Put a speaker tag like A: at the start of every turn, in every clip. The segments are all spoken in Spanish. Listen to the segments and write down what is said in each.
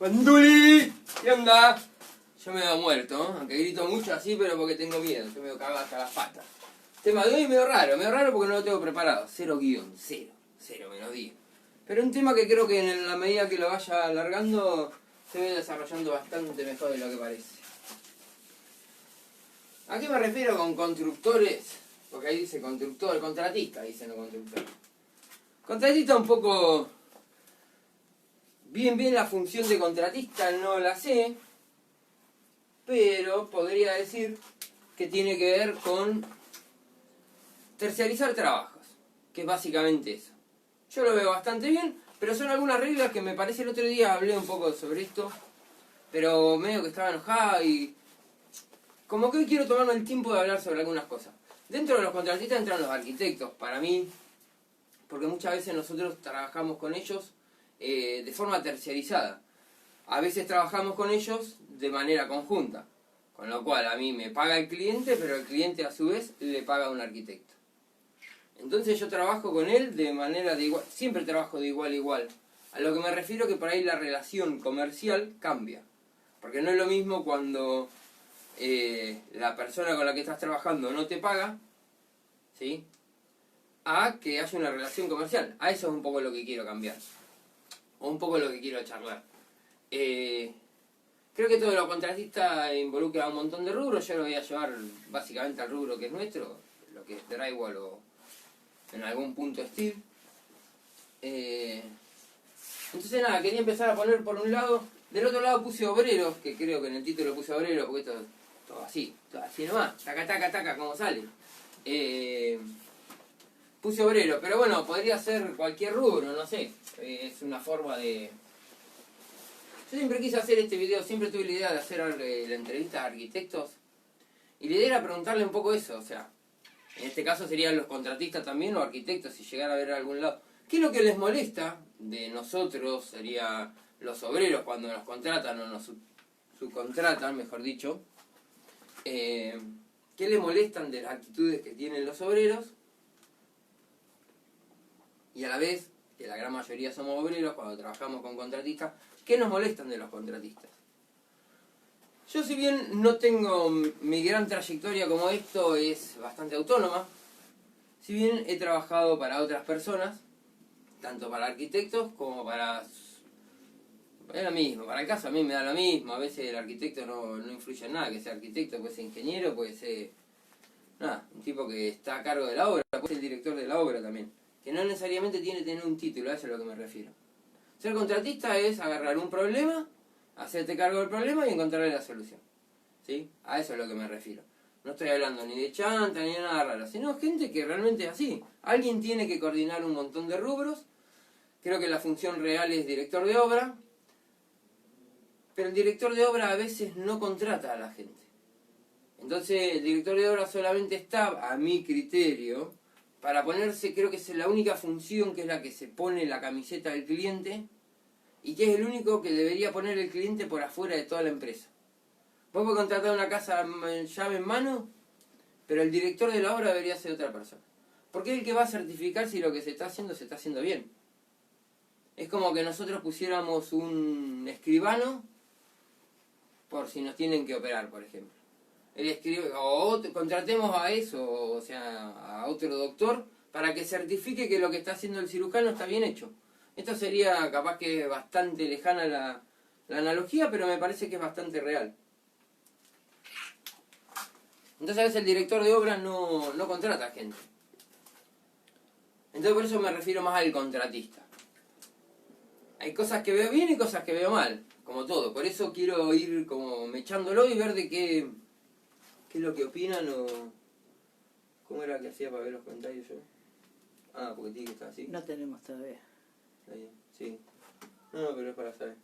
A: ¡Banduli! ¿Qué onda? Yo me veo muerto, ¿no? Aunque grito mucho así, pero porque tengo miedo. Yo me veo cagado hasta las patas. Tema de hoy medio raro porque no lo tengo preparado. 0 guión, 0 melodía. Pero un tema que creo que en la medida que lo vaya alargando se ve desarrollando bastante mejor de lo que parece. ¿A qué me refiero con constructores? Porque ahí dice constructor, contratista, dice no constructor. Contratista un poco... Bien la función de contratista no la sé, pero podría decir que tiene que ver con terciarizar trabajos, que es básicamente eso. Yo lo veo bastante bien, pero son algunas reglas que me parece el otro día hablé un poco sobre esto, pero medio que estaba enojado y como que hoy quiero tomarme el tiempo de hablar sobre algunas cosas. Dentro de los contratistas entran los arquitectos, para mí, porque muchas veces nosotros trabajamos con ellos de forma terciarizada. A veces trabajamos con ellos de manera conjunta, con lo cual a mí me paga el cliente, pero el cliente a su vez le paga a un arquitecto. Entonces yo trabajo con él de manera de igual, siempre trabajo de igual a igual. A lo que me refiero que por ahí la relación comercial cambia. Porque no es lo mismo cuando la persona con la que estás trabajando no te paga, ¿sí? A que haya una relación comercial. A eso es un poco lo que quiero cambiar. O un poco lo que quiero charlar. Creo que todo lo contratista involucra un montón de rubros. Yo lo voy a llevar básicamente al rubro que es nuestro, lo que es drywall o en algún punto steel. Entonces nada, quería empezar a poner por un lado. Del otro lado puse obreros, que creo que en el título puse obreros, porque esto todo así nomás, taca, como sale. Puse obrero, pero bueno, podría ser cualquier rubro, no sé. Es una forma de... Yo siempre quise hacer este video, siempre tuve la idea de hacer la entrevista a arquitectos. Y la idea era preguntarle un poco eso, o sea, en este caso serían los contratistas también o arquitectos, si llegara a ver a algún lado. ¿Qué es lo que les molesta de nosotros, sería los obreros cuando nos contratan o nos subcontratan, mejor dicho? ¿Qué les molestan de las actitudes que tienen los obreros? Y a la vez, que la gran mayoría somos obreros cuando trabajamos con contratistas, ¿qué nos molestan de los contratistas? Yo, si bien no tengo mi gran trayectoria como esto, es bastante autónoma, si bien he trabajado para otras personas, tanto para arquitectos como para... Es lo mismo, para el caso a mí me da lo mismo, a veces el arquitecto no influye en nada, que sea arquitecto, puede ser ingeniero, puede ser... Nada, un tipo que está a cargo de la obra, puede ser el director de la obra también. Que no necesariamente tiene que tener un título, a eso es a lo que me refiero. Ser contratista es agarrar un problema, hacerte cargo del problema y encontrarle la solución. ¿Sí? A eso es a lo que me refiero. No estoy hablando ni de chanta ni de nada raro, sino gente que realmente es así. Alguien tiene que coordinar un montón de rubros. Creo que la función real es director de obra. Pero el director de obra a veces no contrata a la gente. Entonces el director de obra solamente está, a mi criterio, para ponerse, creo que es la única función que es la que se pone la camiseta del cliente y que es el único que debería poner el cliente por afuera de toda la empresa. Vos podés contratar una casa llave en mano, pero el director de la obra debería ser otra persona. Porque es el que va a certificar si lo que se está haciendo bien. Es como que nosotros pusiéramos un escribano por si nos tienen que operar, por ejemplo. O contratemos a eso, o sea, a otro doctor, para que certifique que lo que está haciendo el cirujano está bien hecho. Esto sería capaz que bastante lejana la analogía, pero me parece que es bastante real. Entonces a veces el director de obra no contrata gente. Entonces por eso me refiero más al contratista. Hay cosas que veo bien y cosas que veo mal, como todo. Por eso quiero ir como mechándolo y ver de qué es lo que opinan o... ¿Cómo era que hacía para ver los comentarios yo? Ah, porque tiene que estar así.
B: No tenemos todavía.
A: Ahí, sí. No, pero es para saber.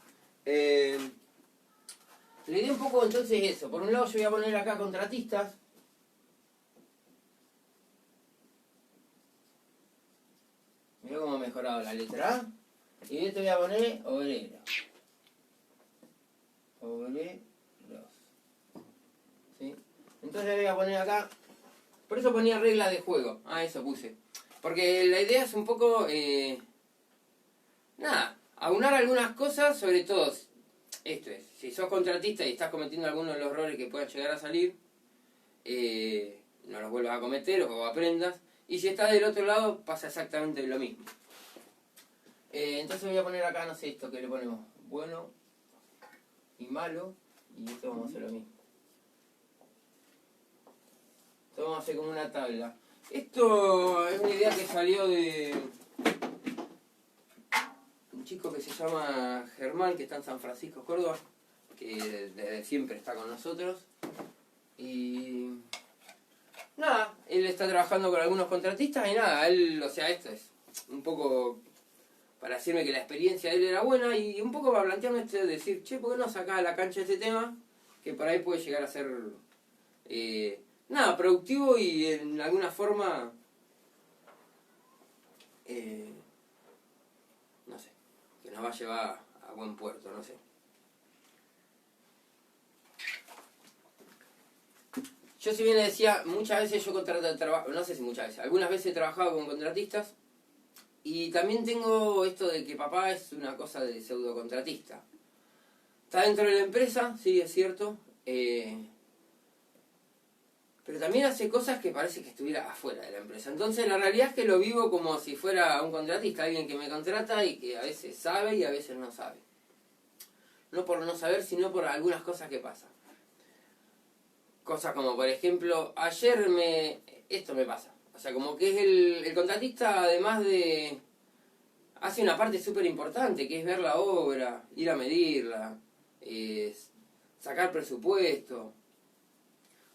A: Le di un poco entonces eso. Por un lado yo voy a poner acá contratistas. Mirá cómo ha mejorado la letra A. Y esto voy a poner obrero. Obreros. ¿Sí? Entonces voy a poner acá... Por eso ponía regla de juego. Ah, eso puse. Porque la idea es un poco... nada, aunar algunas cosas, sobre todo... esto es, si sos contratista y estás cometiendo alguno de los errores que puedan llegar a salir, no los vuelvas a cometer o aprendas. Y si estás del otro lado, pasa exactamente lo mismo. Entonces voy a poner acá, no sé, esto que le ponemos, bueno y malo, y esto vamos a hacer lo mismo. Esto vamos a hacer como una tabla. Esto es una idea que salió de un chico que se llama Germán, que está en San Francisco, Córdoba, que desde siempre está con nosotros. Y nada, él está trabajando con algunos contratistas y nada, él, o sea, esto es un poco para decirme que la experiencia de él era buena y un poco para plantearme esto de decir, che, ¿por qué no sacás a la cancha este tema? Que por ahí puede llegar a ser, nada, productivo y en alguna forma, no sé, que nos va a llevar a buen puerto, no sé. Yo si bien le decía, muchas veces yo trabajo, no sé si muchas veces, algunas veces he trabajado con contratistas y también tengo esto de que papá es una cosa de pseudo contratista. Está dentro de la empresa, sí, es cierto, pero también hace cosas que parece que estuviera afuera de la empresa. Entonces la realidad es que lo vivo como si fuera un contratista, alguien que me contrata y que a veces sabe y a veces no sabe. No por no saber, sino por algunas cosas que pasan. Cosas como, por ejemplo, esto me pasa. O sea, como que es el contratista, además de... hace una parte súper importante, que es ver la obra, ir a medirla, sacar presupuesto.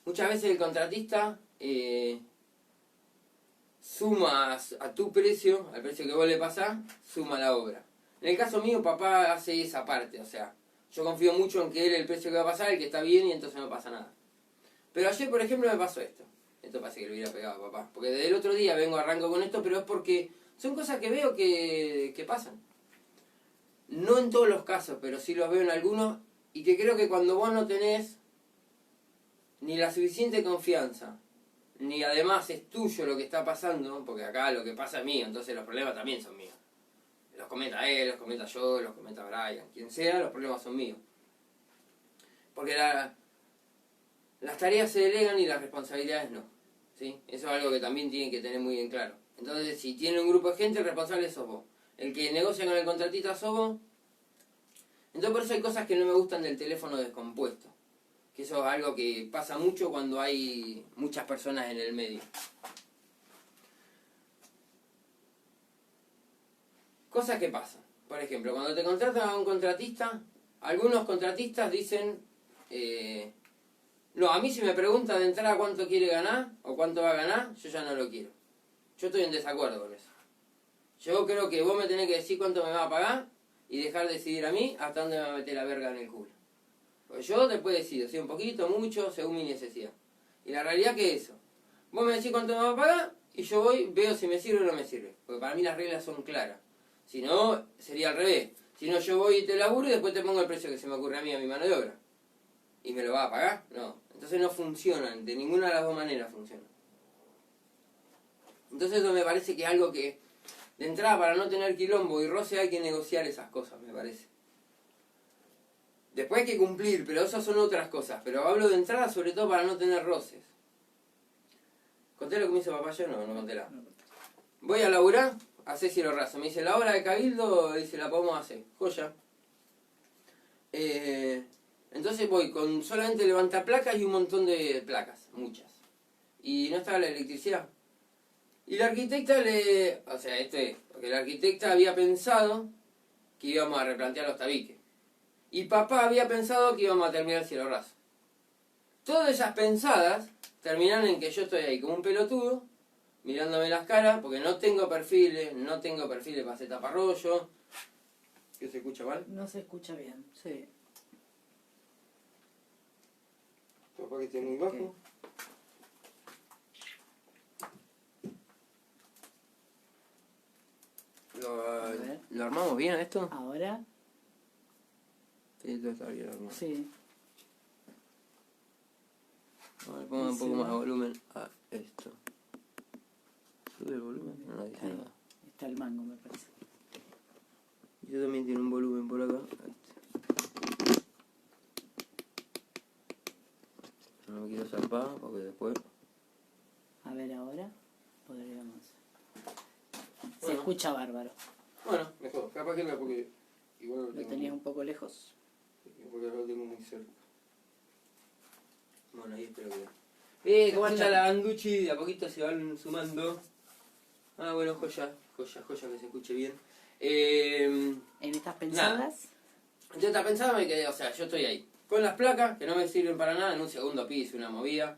A: Muchas veces el contratista suma a tu precio, al precio que vos le pasás, suma la obra. En el caso mío, papá hace esa parte, o sea, yo confío mucho en que él el precio que va a pasar, el que está bien y entonces no pasa nada. Pero ayer, por ejemplo, me pasó esto. Esto parece que lo hubiera pegado a papá. Porque desde el otro día arranco con esto, pero es porque son cosas que veo que pasan. No en todos los casos, pero sí los veo en algunos. Y que creo que cuando vos no tenés ni la suficiente confianza, ni además es tuyo lo que está pasando, porque acá lo que pasa es mío, entonces los problemas también son míos. Los comenta él, los comenta yo, los comenta Brian, quien sea, los problemas son míos. Porque las tareas se delegan y las responsabilidades no. ¿Sí? Eso es algo que también tienen que tener muy bien claro. Entonces, si tiene un grupo de gente, el responsable sos vos. El que negocia con el contratista sos vos. Entonces, por eso hay cosas que no me gustan del teléfono descompuesto. Que eso es algo que pasa mucho cuando hay muchas personas en el medio. Cosas que pasan. Por ejemplo, cuando te contratan a un contratista, algunos contratistas dicen... no, a mí si me pregunta de entrada cuánto quiere ganar o cuánto va a ganar, yo ya no lo quiero. Yo estoy en desacuerdo con eso. Yo creo que vos me tenés que decir cuánto me va a pagar y dejar de decidir a mí hasta dónde me va a meter la verga en el culo. Porque yo después decido, si un poquito, mucho, según mi necesidad. Y la realidad que es eso. Vos me decís cuánto me va a pagar y yo voy, veo si me sirve o no me sirve. Porque para mí las reglas son claras. Si no, sería al revés. Si no, yo voy y te laburo y después te pongo el precio que se me ocurre a mí, a mi mano de obra. ¿Y me lo va a pagar? No. Entonces no funcionan, de ninguna de las dos maneras funcionan. Entonces eso me parece que es algo que, de entrada, para no tener quilombo y roce, hay que negociar esas cosas, me parece. Después hay que cumplir, pero esas son otras cosas. Pero hablo de entrada sobre todo para no tener roces. ¿Conté lo que me hizo papá yo? No, no conté nada. Voy a laburar, a Ceci lo raso. Me dice, la hora de cabildo, dice, la podemos hacer. Joya. Entonces voy con solamente levantar placas y un montón de placas, muchas. Y no estaba la electricidad. Y la arquitecta o sea, porque la arquitecta había pensado que íbamos a replantear los tabiques. Y papá había pensado que íbamos a terminar el cielo raso. Todas esas pensadas terminan en que yo estoy ahí como un pelotudo, mirándome las caras, porque no tengo perfiles para hacer taparrollo. ¿Qué se escucha mal?
B: No se escucha bien, sí.
A: Papá que esté muy bajo.
B: Okay.
A: ¿Lo armamos bien a esto?
B: ¿Ahora?
A: Sí, todo está bien armado.
B: Sí.
A: A ver, pongo un poco más de volumen a esto. ¿Sube el volumen? No dice
B: Ahí.
A: nada.
B: Está el mango, me parece.
A: Yo también tiene un volumen por acá. zarpado porque después...
B: A ver ahora. Podríamos... Se
A: Bueno.
B: escucha bárbaro.
A: Bueno, mejor. Capaz que no, porque igual
B: Lo tenía un poco lejos.
A: porque lo tengo muy cerca. Bueno, ahí espero que... ¿Cómo anda la banduchi? De a poquito se van sumando. Ah, bueno, joya que se escuche bien.
B: En estas pensadas.
A: Yo estaba pensando, me quedé, o sea, yo estoy ahí. Con las placas, que no me sirven para nada, en un segundo piso, una movida.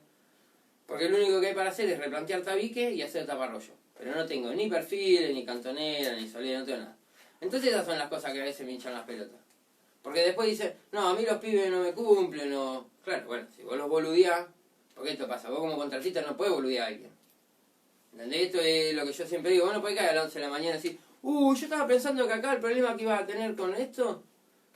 A: Porque lo único que hay para hacer es replantear tabique y hacer taparrollo. Pero no tengo ni perfiles, ni cantonera, ni solera, no tengo nada. Entonces esas son las cosas que a veces me hinchan las pelotas. Porque después dicen, no, a mí los pibes no me cumplen, no... Claro, bueno, si vos los boludeás, porque esto pasa, vos como contratista no podés boludear a alguien. ¿Entendés? Esto es lo que yo siempre digo, vos no podés caer a las 11 de la mañana y decir, yo estaba pensando que acá el problema que iba a tener con esto,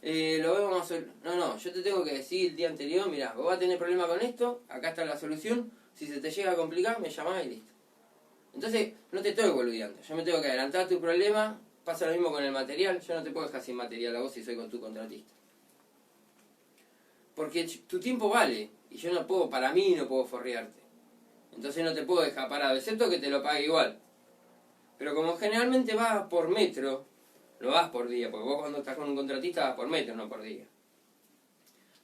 A: lo vamos a hacer... No, yo te tengo que decir el día anterior, mirá, vos vas a tener problema con esto, acá está la solución, si se te llega a complicar, me llamás y listo. Entonces, no te estoy boludeando, yo me tengo que adelantar tu problema, pasa lo mismo con el material, yo no te puedo dejar sin material a vos si soy con tu contratista. Porque tu tiempo vale, y yo no puedo, para mí no puedo forrearte. Entonces no te puedo dejar parado, excepto que te lo pague igual. Pero como generalmente vas por metro, lo vas por día, porque vos cuando estás con un contratista vas por metro, no por día.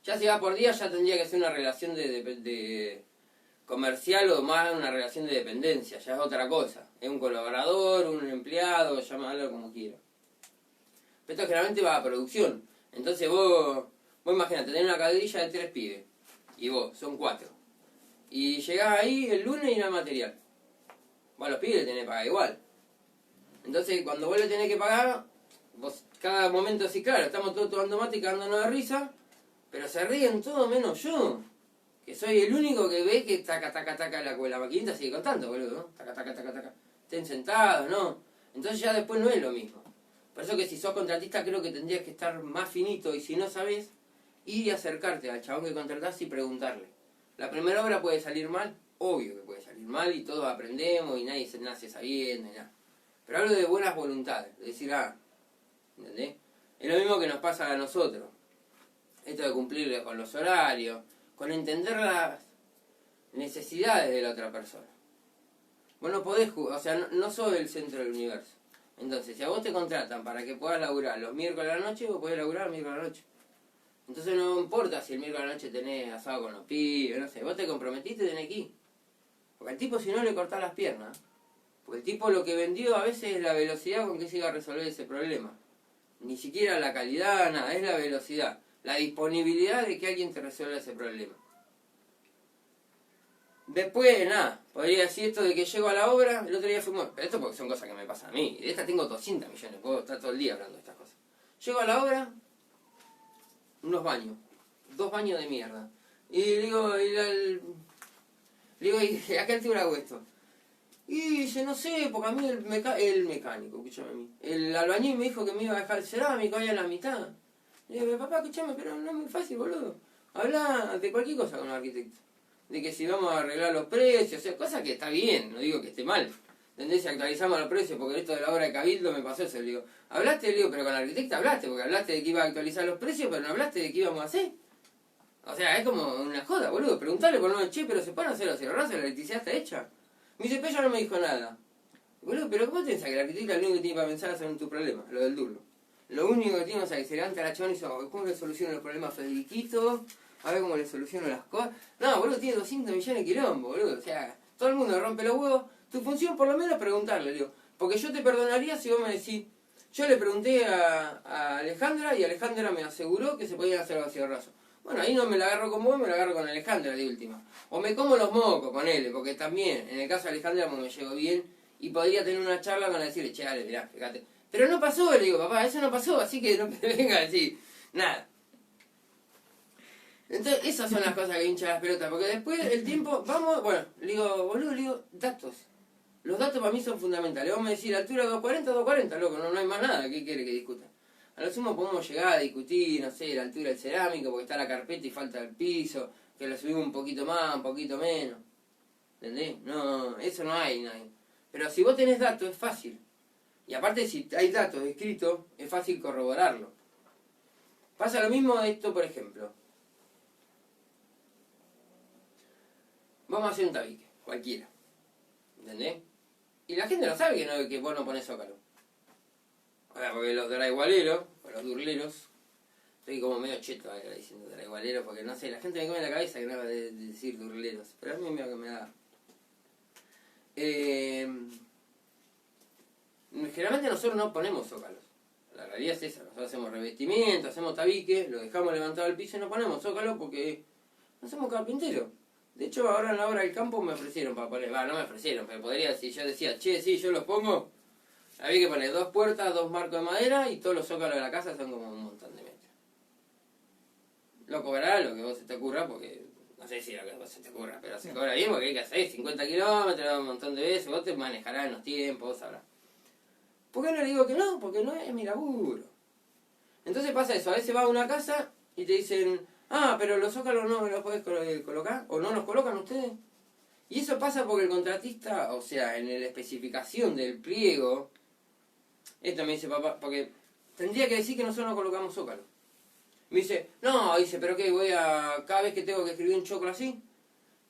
A: Ya si vas por día ya tendría que ser una relación de comercial o más una relación de dependencia, ya es otra cosa. Es un colaborador, un empleado, llámalo como quieras. Pero esto generalmente va a producción. Entonces vos imagínate, tenés una cuadrilla de 3 pibes, y vos, son 4. Y llegás ahí el lunes y no hay material. Vos a los pibes le tenés que pagar igual. Entonces cuando vos le tenés que pagar, vos cada momento así, claro, estamos todos tomando mate y cagándonos de risa, pero se ríen todos menos yo. Que soy el único que ve que taca, la maquinita sigue contando, boludo, ¿no? Taca. Estén sentados, ¿no? Entonces ya después no es lo mismo. Por eso que si sos contratista creo que tendrías que estar más finito y si no sabés, ir y acercarte al chabón que contratás y preguntarle. La primera obra puede salir mal, obvio que puede salir mal y todos aprendemos y nadie se nace sabiendo y nada. Pero hablo de buenas voluntades, de decir, ¿entendés? Es lo mismo que nos pasa a nosotros. Esto de cumplir con los horarios, con entender las necesidades de la otra persona. Vos no podés jugar, o sea, no sos el centro del universo. Entonces, si a vos te contratan para que puedas laburar los miércoles a la noche, vos podés laburar los miércoles a la noche. Entonces no importa si el miércoles a la noche tenés asado con los pibes, no sé, vos te comprometiste, tenés que ir. Porque al tipo si no le cortás las piernas. Porque el tipo lo que vendió a veces es la velocidad con que se iba a resolver ese problema. Ni siquiera la calidad, nada, es la velocidad. La disponibilidad de que alguien te resuelva ese problema. Después, nada, podría decir esto de que llego a la obra, el otro día fuimos... Pero esto porque son cosas que me pasan a mí. De estas tengo 200 millones, puedo estar todo el día hablando de estas cosas. Llego a la obra, unos baños, 2 baños de mierda. Y le digo, ¿y a qué altura hago esto? Y dice, no sé, porque a mí el mecánico, escúchame a mí, el albañil me dijo que me iba a dejar el cerámico ahí a la mitad. Le digo, papá, escúchame, pero no es muy fácil, boludo. Habla de cualquier cosa con un arquitecto. De que si vamos a arreglar los precios, o sea, cosa que está bien, no digo que esté mal. ¿Entendés? Si actualizamos los precios, porque esto de la obra de Cabildo me pasó eso. Le digo, hablaste, le digo, pero con el arquitecto hablaste, porque hablaste de que iba a actualizar los precios, pero no hablaste de qué íbamos a hacer. O sea, es como una joda, boludo. Preguntale por no, che, pero se pueden hacer los cerrazos, la electricidad está hecha. Mi cepello no me dijo nada. Boludo, pero ¿cómo te pensás que el arquitecto es lo único que tiene para pensar es en tu problema? Lo del duro. Lo único que tiene, o sea, que se levanta la chabón y dice, ¿cómo le soluciono los problemas a Federiquito? A ver cómo le soluciono las cosas. No, boludo, tiene 200 millones de quilombos, boludo. O sea, todo el mundo rompe los huevos. Tu función por lo menos es preguntarle, digo. Porque yo te perdonaría si vos me decís... Yo le pregunté a Alejandra y Alejandra me aseguró que se podían hacer vacío raso. Bueno, ahí no me la agarro con vos, me la agarro con Alejandra de última. O me como los mocos con él, porque también, en el caso de Alejandra, me llevo bien y podría tener una charla con él y decirle, che, dale, mirá, fíjate. Pero no pasó, le digo, papá, eso no pasó, así que no me venga a decir nada. Entonces, esas son las cosas que hinchan las pelotas, porque después el tiempo, vamos, bueno, le digo, boludo, le digo, datos. Los datos para mí son fundamentales. Vamos a decir, altura 240, loco, no hay más nada, ¿qué quiere que discuta? A lo sumo podemos llegar a discutir, no sé, la altura del cerámico, porque está la carpeta y falta el piso, que lo subimos un poquito más, un poquito menos. ¿Entendés? No, eso no hay. Pero si vos tenés datos, es fácil. Y aparte, si hay datos escritos, es fácil corroborarlo. Pasa lo mismo de esto, por ejemplo. vamos a hacer un tabique, cualquiera. ¿Entendés? Y la gente no sabe que vos no ponés zócalo. O sea, porque los drywalleros, o los durleros, estoy como medio cheto ahora diciendo drywalleros, porque no sé, la gente me come en la cabeza que no va de decir durleros, pero a mí medio que me da. Generalmente nosotros no ponemos zócalos. La realidad es esa, nosotros hacemos revestimiento, hacemos tabique, lo dejamos levantado al piso y no ponemos zócalo porque no somos carpinteros. De hecho, ahora en la obra del campo me ofrecieron para poner, no me ofrecieron, pero podría, si yo decía, che, sí, yo los pongo, había que poner 2 puertas, 2 marcos de madera y todos los zócalos de la casa son como un montón de metros. Lo cobrará lo que vos se te ocurra, porque no sé si lo que vos se te ocurra, pero se cobra bien porque hay que hacer 50 kilómetros, un montón de veces, vos te manejarás en los tiempos, vos sabrás. ¿Por qué no le digo que no? Porque no es mi laburo. Entonces pasa eso, a veces vas a una casa y te dicen, ah, pero los zócalos no me los podés colocar, o no los colocan ustedes. Y eso pasa porque el contratista, o sea, en la especificación del pliego, esto me dice papá, porque tendría que decir que nosotros no colocamos zócalos. Me dice, no, dice, pero ¿qué? Cada vez que tengo que escribir un choclo así.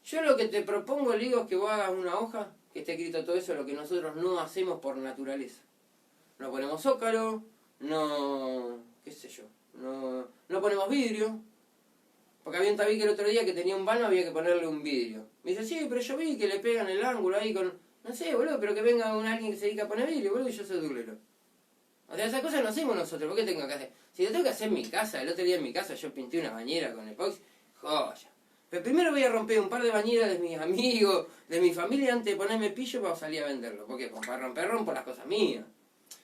A: Yo lo que te propongo, le digo, es que vos hagas una hoja, que esté escrito todo eso, lo que nosotros no hacemos por naturaleza. No ponemos zócalo, no, qué sé yo, no ponemos vidrio. Porque había un tabique el otro día que tenía un vano, había que ponerle un vidrio. Me dice, sí, pero yo vi que le pegan el ángulo ahí con... No sé, boludo, pero que venga alguien que se dedica a poner vidrio, boludo, y yo soy durlero. O sea, esas cosas no hacemos nosotros, ¿por qué tengo que hacer? Si lo tengo que hacer en mi casa, el otro día en mi casa yo pinté una bañera con epoxi, joya. Pero primero voy a romper un par de bañeras de mis amigos, de mi familia, antes de ponerme pillo para salir a venderlo. ¿Por qué? Porque para rompo las cosas mías.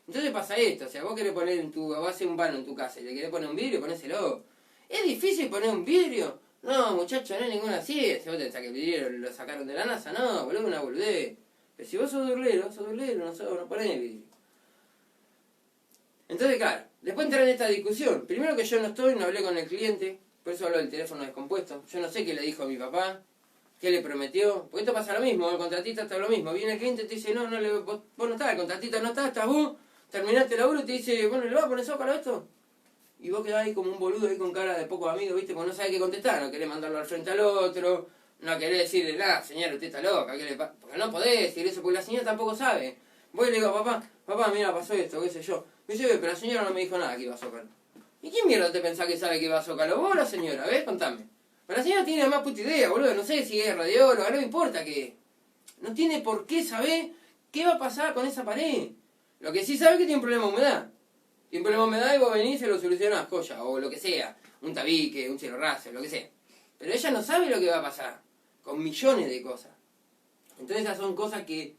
A: Entonces pasa esto, o sea, vos querés poner vas a hacer un vano en tu casa y le querés poner un vidrio, ponéselo. ¿Es difícil poner un vidrio? No, muchacho, no hay ninguna ciencia. Si vos te pensás que el vidrio lo sacaron de la NASA, no, boludo, una boludez. Pero si vos sos durlero, no ponés vidrio. Entonces, claro, después entrar en esta discusión. Primero que yo no hablé con el cliente, por eso hablo del teléfono descompuesto. Yo no sé qué le dijo a mi papá, qué le prometió. Porque esto pasa lo mismo, el contratista está lo mismo. Viene el cliente y te dice, vos no estás, el contratista no está, estás vos. Terminaste el laburo y te dice, bueno, ¿le vas a poner zócalo a esto? Y vos quedás ahí como un boludo ahí con cara de pocos amigos, ¿viste? Porque no sabés qué contestar, no querés mandarlo al frente al otro, no querés decirle, señora, usted está loca, ¿qué le pasa? Porque no podés decir eso, porque la señora tampoco sabe. Voy y le digo, papá, mira, pasó esto, qué sé yo. Me dice, pero la señora no me dijo nada que iba a zócalo. ¿Y quién mierda te pensás que sabe que iba a zócalo? ¿Vos o la señora? ¿Ves? Contame. Pero la señora tiene más puta idea, boludo, no sé si es radióloga, no me importa qué. No tiene por qué saber qué va a pasar con esa pared. Lo que sí sabe es que tiene un problema de humedad. Tiene un problema de humedad y vos venís y se lo solucionás, joya, o lo que sea. Un tabique, un cielo raso, lo que sea. Pero ella no sabe lo que va a pasar. Con millones de cosas. Entonces esas son cosas que...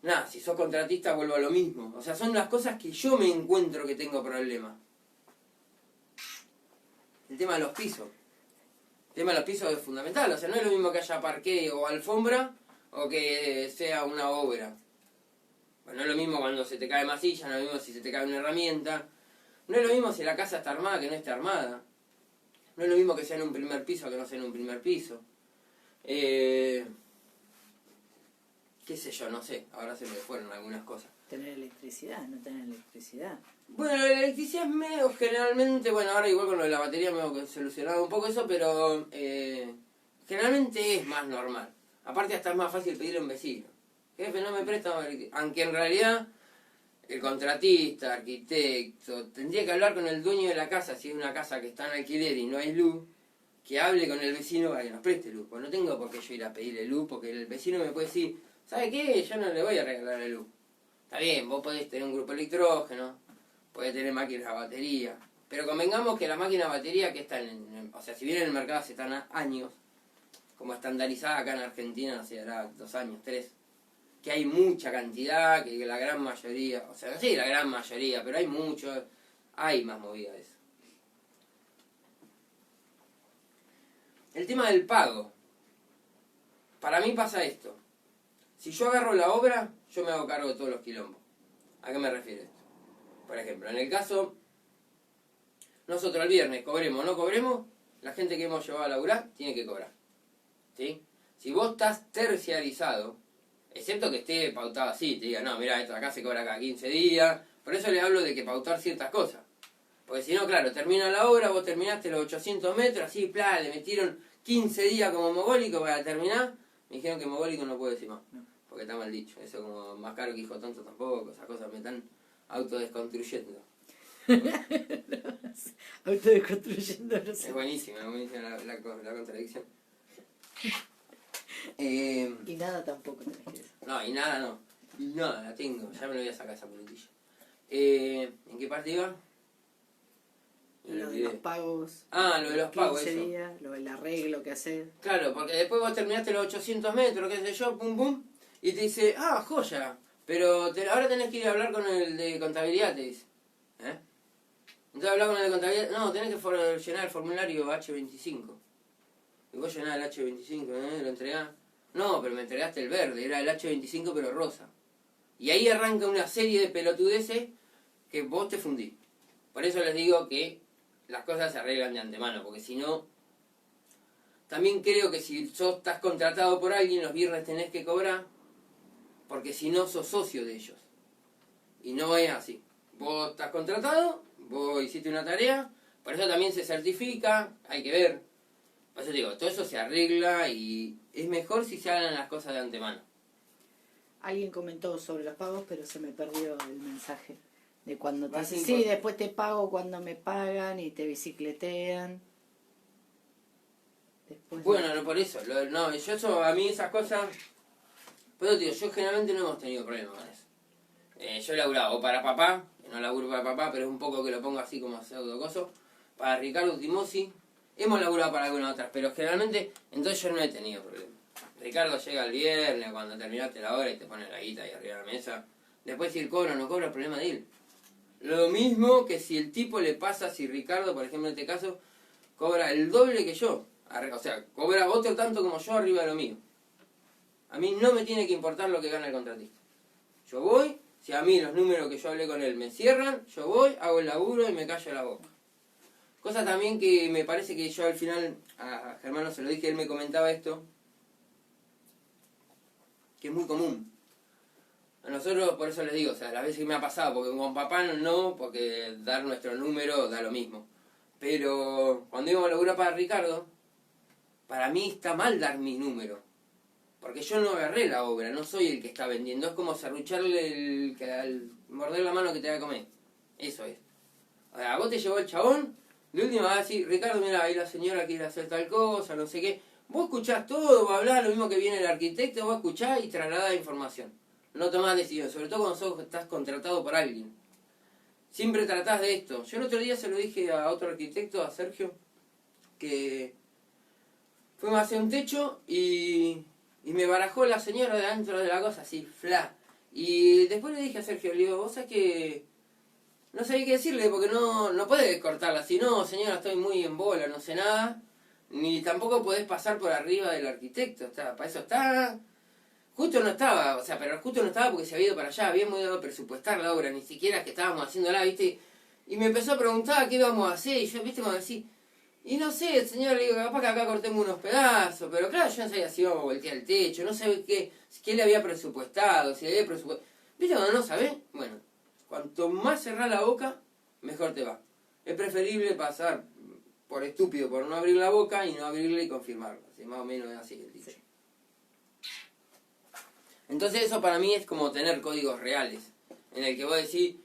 A: Nada, si sos contratista vuelvo a lo mismo. O sea, son las cosas que yo me encuentro que tengo problemas. El tema de los pisos. El tema de los pisos es fundamental. O sea, no es lo mismo que haya parqué o alfombra o que sea una obra. No es lo mismo cuando se te cae masilla, no es lo mismo si se te cae una herramienta. No es lo mismo si la casa está armada que no esté armada. No es lo mismo que sea en un primer piso que no sea en un primer piso. Qué sé yo, no sé. Ahora se me fueron algunas cosas.
B: Tener electricidad, no tener electricidad.
A: Bueno, la electricidad es medio generalmente... Bueno, ahora igual con lo de la batería me he solucionado un poco eso, pero... generalmente es más normal. Aparte hasta es más fácil pedirle a un vecino. Jefe, no me presta, aunque en realidad el contratista, arquitecto, tendría que hablar con el dueño de la casa, si es una casa que está en alquiler y no hay luz, que hable con el vecino para que nos preste luz. Pues no tengo por qué yo ir a pedirle luz, porque el vecino me puede decir, ¿sabe qué? Yo no le voy a regalar la luz. Está bien, vos podés tener un grupo electrógeno, podés tener máquinas a batería, pero convengamos que la máquina a batería que está o sea, si bien en el mercado hace tan años, como estandarizada acá en Argentina, no sé, hará 2 años, 3, que hay mucha cantidad, que la gran mayoría, o sea, no sé la gran mayoría, pero hay mucho, hay más movida de eso. El tema del pago. Para mí pasa esto. Si yo agarro la obra, yo me hago cargo de todos los quilombos. ¿A qué me refiero esto? Por ejemplo, en el caso, nosotros el viernes cobremos o no cobremos, la gente que hemos llevado a laburar tiene que cobrar. ¿Sí? Si vos estás terciarizado, excepto que esté pautado así, te diga, no, mira, esto acá se cobra cada 15 días. Por eso le hablo de que pautar ciertas cosas. Porque si no, claro, termina la obra, vos terminaste los 800 metros, así, plá, le metieron 15 días como mogólico para terminar. Me dijeron que mogólico no puedo decir más, porque está mal dicho. Eso como más caro que hijo tonto tampoco, esas cosas me están autodesconstruyendo.
B: Autodeconstruyendo, no sé.
A: Es buenísima la contradicción.
B: Y nada tampoco tenés que decir.
A: No, y nada no. Y nada, la tengo, ya me lo voy a sacar esa puntilla. ¿En qué parte iba?
B: Lo de los pagos.
A: Ah, lo de los pagos,
B: 15
A: eso.
B: días, lo del arreglo que haces.
A: Claro, porque después vos terminaste los 800 metros, qué sé yo, pum pum, y te dice, ah, joya, pero ahora tenés que ir a hablar con el de contabilidad, te dice. ¿Eh? Entonces hablar con el de contabilidad, no, tenés que llenar el formulario H25. Y vos llenás el H25, lo entregás. No, pero me entregaste el verde, era el H25 pero rosa. Y ahí arranca una serie de pelotudeces que vos te fundís. Por eso les digo que las cosas se arreglan de antemano, porque si no... También creo que si sos estás contratado por alguien, los viernes tenés que cobrar, porque si no sos socio de ellos. Y no es así. Vos estás contratado, vos hiciste una tarea, por eso también se certifica, hay que ver. Por eso digo, todo eso se arregla y es mejor si se hagan las cosas de antemano.
B: Alguien comentó sobre los pagos, pero se me perdió el mensaje. De cuando te
A: Más
B: dicen, sí,
A: importante.
B: después te pago cuando me pagan y te bicicletean. Después
A: Bueno, no por eso. No, yo eso, a mí esas cosas... Pero digo, yo generalmente no hemos tenido problemas con eso. Yo he laburado o para papá, que no laburo para papá, pero es un poco que lo pongo así como pseudo coso. Para Ricardo Timosi, hemos laburado para algunas otras, pero generalmente, entonces yo no he tenido problemas. Ricardo llega el viernes cuando terminaste la hora y te pone la guita ahí arriba de la mesa. Después si él cobra o no cobra, el problema de él. Lo mismo que si el tipo le pasa, si Ricardo, por ejemplo en este caso, cobra el doble que yo. O sea, cobra otro tanto como yo arriba de lo mío. A mí no me tiene que importar lo que gana el contratista. Yo voy, si a mí los números que yo hablé con él me cierran, yo voy, hago el laburo y me callo la boca. Cosa también que me parece que yo al final, a Germán no se lo dije, él me comentaba esto, que es muy común. A nosotros, por eso les digo, o sea, las veces que me ha pasado, porque con papá no, porque dar nuestro número da lo mismo. Pero cuando íbamos a laburar para Ricardo, para mí está mal dar mi número. Porque yo no agarré la obra, no soy el que está vendiendo. Es como serrucharle al morder la mano que te va a comer. Eso es. O sea, vos te llevó el chabón, de última va a decir, Ricardo, mira, ahí la señora quiere hacer tal cosa, no sé qué. Vos escuchás todo, vos hablás lo mismo que viene el arquitecto, vos escuchás y trasladás información. No tomás decisiones, sobre todo cuando estás contratado por alguien. Siempre tratás de esto. Yo el otro día se lo dije a otro arquitecto, a Sergio, que fuimos a hacer un techo y me barajó la señora de dentro de la cosa, así, fla. Y después le dije a Sergio, le digo, vos sabés que no sabía qué decirle porque no podés cortarla. Si no, señora, estoy muy en bola, no sé nada. Ni tampoco podés pasar por arriba del arquitecto. Para eso está... Justo no estaba, o sea, pero justo no estaba porque se había ido para allá. Habíamos ido a presupuestar la obra, ni siquiera que estábamos haciéndola, ¿viste? Y me empezó a preguntar qué íbamos a hacer. Y yo, ¿viste? Como decir... Y no sé, señor, le digo, capaz que acá cortemos unos pedazos, pero claro, yo no sabía si íbamos a voltear el techo, no sabía qué le había presupuestado, si le había presupuestado... ¿Viste cuando no sabés? Bueno, cuanto más cerrás la boca, mejor te va. Es preferible pasar por estúpido, por no abrir la boca y no abrirla y confirmarla. Así, más o menos es así el dicho. Entonces eso para mí es como tener códigos reales, en el que vos decís,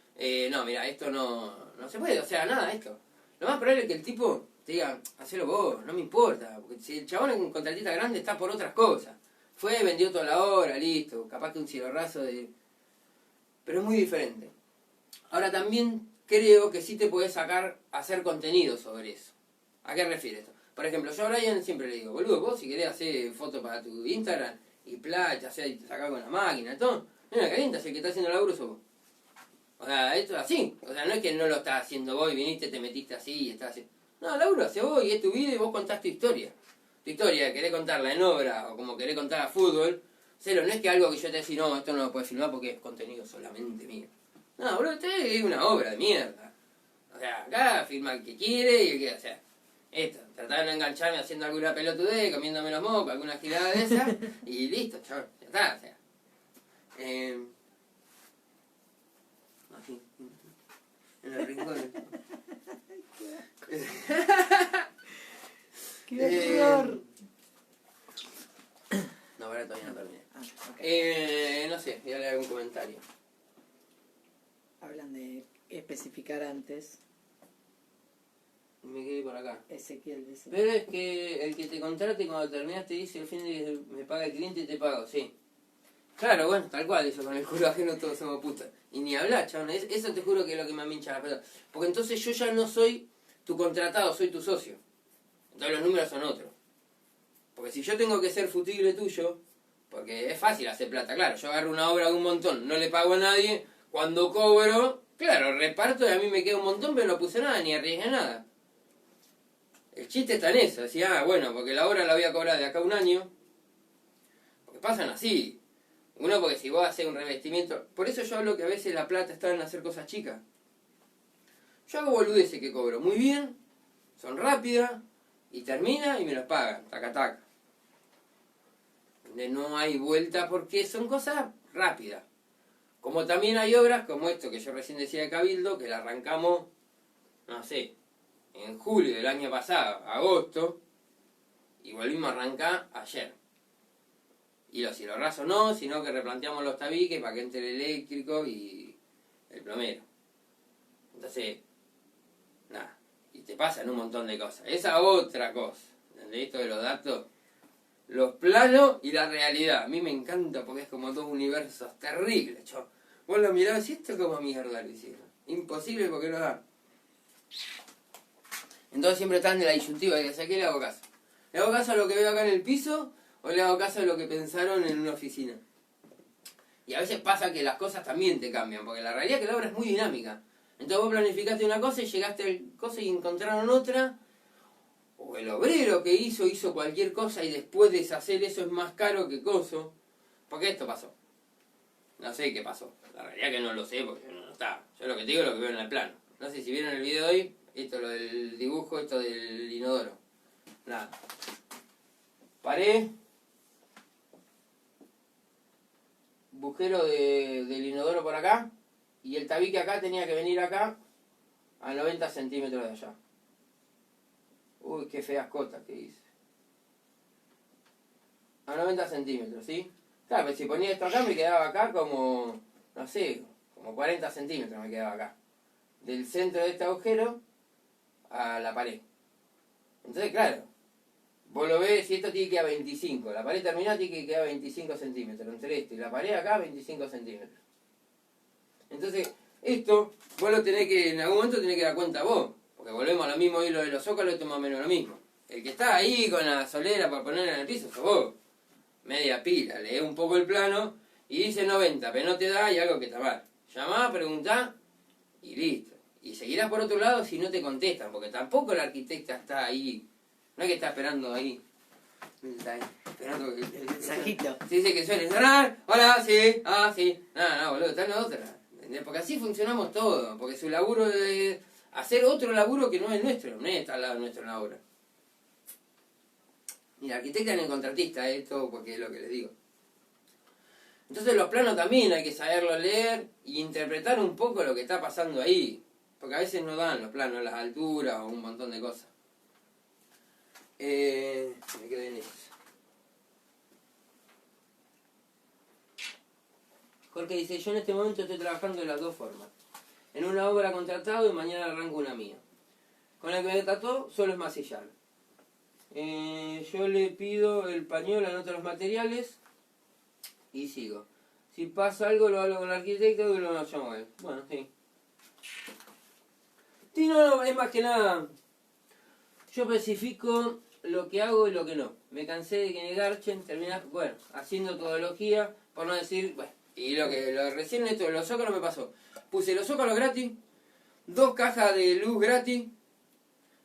A: no, mira, esto no se puede, o sea, nada, esto. Lo más probable es que el tipo te diga, hacelo vos, no me importa, porque si el chabón es un contratista grande está por otras cosas. Fue, vendió toda la obra, listo, capaz que un cielo raso de... Pero es muy diferente. Ahora también creo que sí te podés hacer contenido sobre eso. ¿A qué refiere esto? Por ejemplo, yo a Brian siempre le digo, boludo, vos si querés hacer fotos para tu Instagram y playa, y te sacás con la máquina y todo, no me calientas, el que está haciendo el laburo sos vos. O sea, esto es así. O sea, no es que no lo estás haciendo vos y viniste, te metiste así y estás así. No, laburo hace vos y es tu vida y vos contás tu historia. Tu historia, querés contarla en obra o como querés contar a fútbol. Cero, no es que algo que yo te decía, no, esto no lo puedes filmar porque es contenido solamente mío. No, bro, esto es una obra de mierda. O sea, acá firma el que quiere y el que, o sea, esto, tratar de no engancharme haciendo alguna pelotudez, comiéndome los mocos, alguna girada de esa, y listo, chaval, ya está, o sea. Así, en el rincón.
B: ¡Qué horror!
A: No, ahora todavía no terminé.
B: Ok.
A: No sé, voy a leer algún comentario.
B: Hablan de especificar antes.
A: Me quedé por acá.
B: Ezequiel dice.
A: Pero es que el que te contrate cuando terminas te dice el fin de me paga el cliente y te pago, sí. Claro, bueno, tal cual, eso con el culo ajeno todos somos putas. Y ni hablar, chabón, eso te juro que es lo que me hincha la pelota. Porque entonces yo ya no soy tu contratado, soy tu socio. Entonces los números son otros. Porque si yo tengo que ser fusible tuyo, porque es fácil hacer plata, claro, yo agarro una obra de un montón, no le pago a nadie, cuando cobro, claro, reparto y a mí me queda un montón, pero no puse nada, ni arriesgué nada. El chiste está en eso, decía, bueno, porque la obra la voy a cobrar de acá a un año, porque pasan así. Uno, porque si vos haces un revestimiento, por eso yo hablo que a veces la plata está en hacer cosas chicas. Yo hago boludeces que cobro muy bien, son rápidas, y termina y me los pagan, taca taca. Donde no hay vuelta porque son cosas rápidas. Como también hay obras como esto que yo recién decía de Cabildo, que la arrancamos, no sé, en julio del año pasado, agosto, y volvimos a arrancar ayer. Y los hilos rasos no, sino que replanteamos los tabiques para que entre el eléctrico y el plomero. Entonces, nada, y te pasan un montón de cosas. Esa otra cosa, ¿entendés? Esto de los datos, los planos y la realidad. A mí me encanta porque es como dos universos terribles, cho. Vos lo mirás y esto como mierda lo hicieron. Imposible porque no da. Entonces siempre están de la disyuntiva de ¿a qué le hago caso? ¿Le hago caso a lo que veo acá en el piso o le hago caso a lo que pensaron en una oficina? Y a veces pasa que las cosas también te cambian, porque la realidad es que la obra es muy dinámica. Entonces vos planificaste una cosa y llegaste al cosa y encontraron otra, o el obrero que hizo cualquier cosa y después deshacer eso es más caro que coso. Porque esto pasó. No sé qué pasó. La realidad es que no lo sé porque no está. Yo lo que te digo es lo que veo en el plano. No sé si vieron el video de hoy, esto lo del dibujo, esto del inodoro. Nada. Paré. Bujero del inodoro por acá. Y el tabique acá tenía que venir acá a 90 centímetros de allá. Uy, qué feas cotas que hice. A 90 centímetros, ¿sí? Claro, pero si ponía esto acá me quedaba acá como, no sé, como 40 centímetros me quedaba acá. Del centro de este agujero a la pared. Entonces, claro, vos lo ves, si esto tiene que ir a 25, la pared terminada tiene que quedar a 25 centímetros. Entre esto y la pared acá, 25 centímetros. Entonces, esto, vos lo tenés que, en algún momento tenés que dar cuenta vos. Porque volvemos a lo mismo, y lo de los zócalos, esto es más o menos lo mismo. El que está ahí con la solera para ponerla en el piso sos vos. Media pila, lees un poco el plano y dice 90, pero no te da y algo que está mal. Llamá, preguntá y listo. Y seguirás por otro lado si no te contestan, porque tampoco el arquitecta está ahí. No es que está esperando ahí. Está ahí, esperando que el
B: mensajito.
A: Se dice que suele sonar, hola, sí, sí. No, boludo, está en la otra. ¿Entendés? Porque así funcionamos todos. Porque su laburo es hacer otro laburo que no es nuestro, no es estar al lado nuestro en la obra. Ni el arquitecta ni el contratista, esto porque es lo que les digo. Entonces los planos también hay que saberlo leer y interpretar un poco lo que está pasando ahí. Porque a veces no dan los planos, las alturas o un montón de cosas. Me quedé en eso. Jorge dice, yo en este momento estoy trabajando de las dos formas. En una obra contratado y mañana arranco una mía. Con el que me trató solo es masillar. Yo le pido el pañuelo, anoto los materiales y sigo. Si pasa algo lo hablo con el arquitecto y lo llamo a él. Bueno, sí. Sí, no, es más que nada. Yo especifico lo que hago y lo que no. Me cansé de que me garchen, terminar, bueno, haciendo todología, por no decir, bueno, y recién esto de los zócalos me pasó. Puse los zócalos gratis, 2 cajas de luz gratis,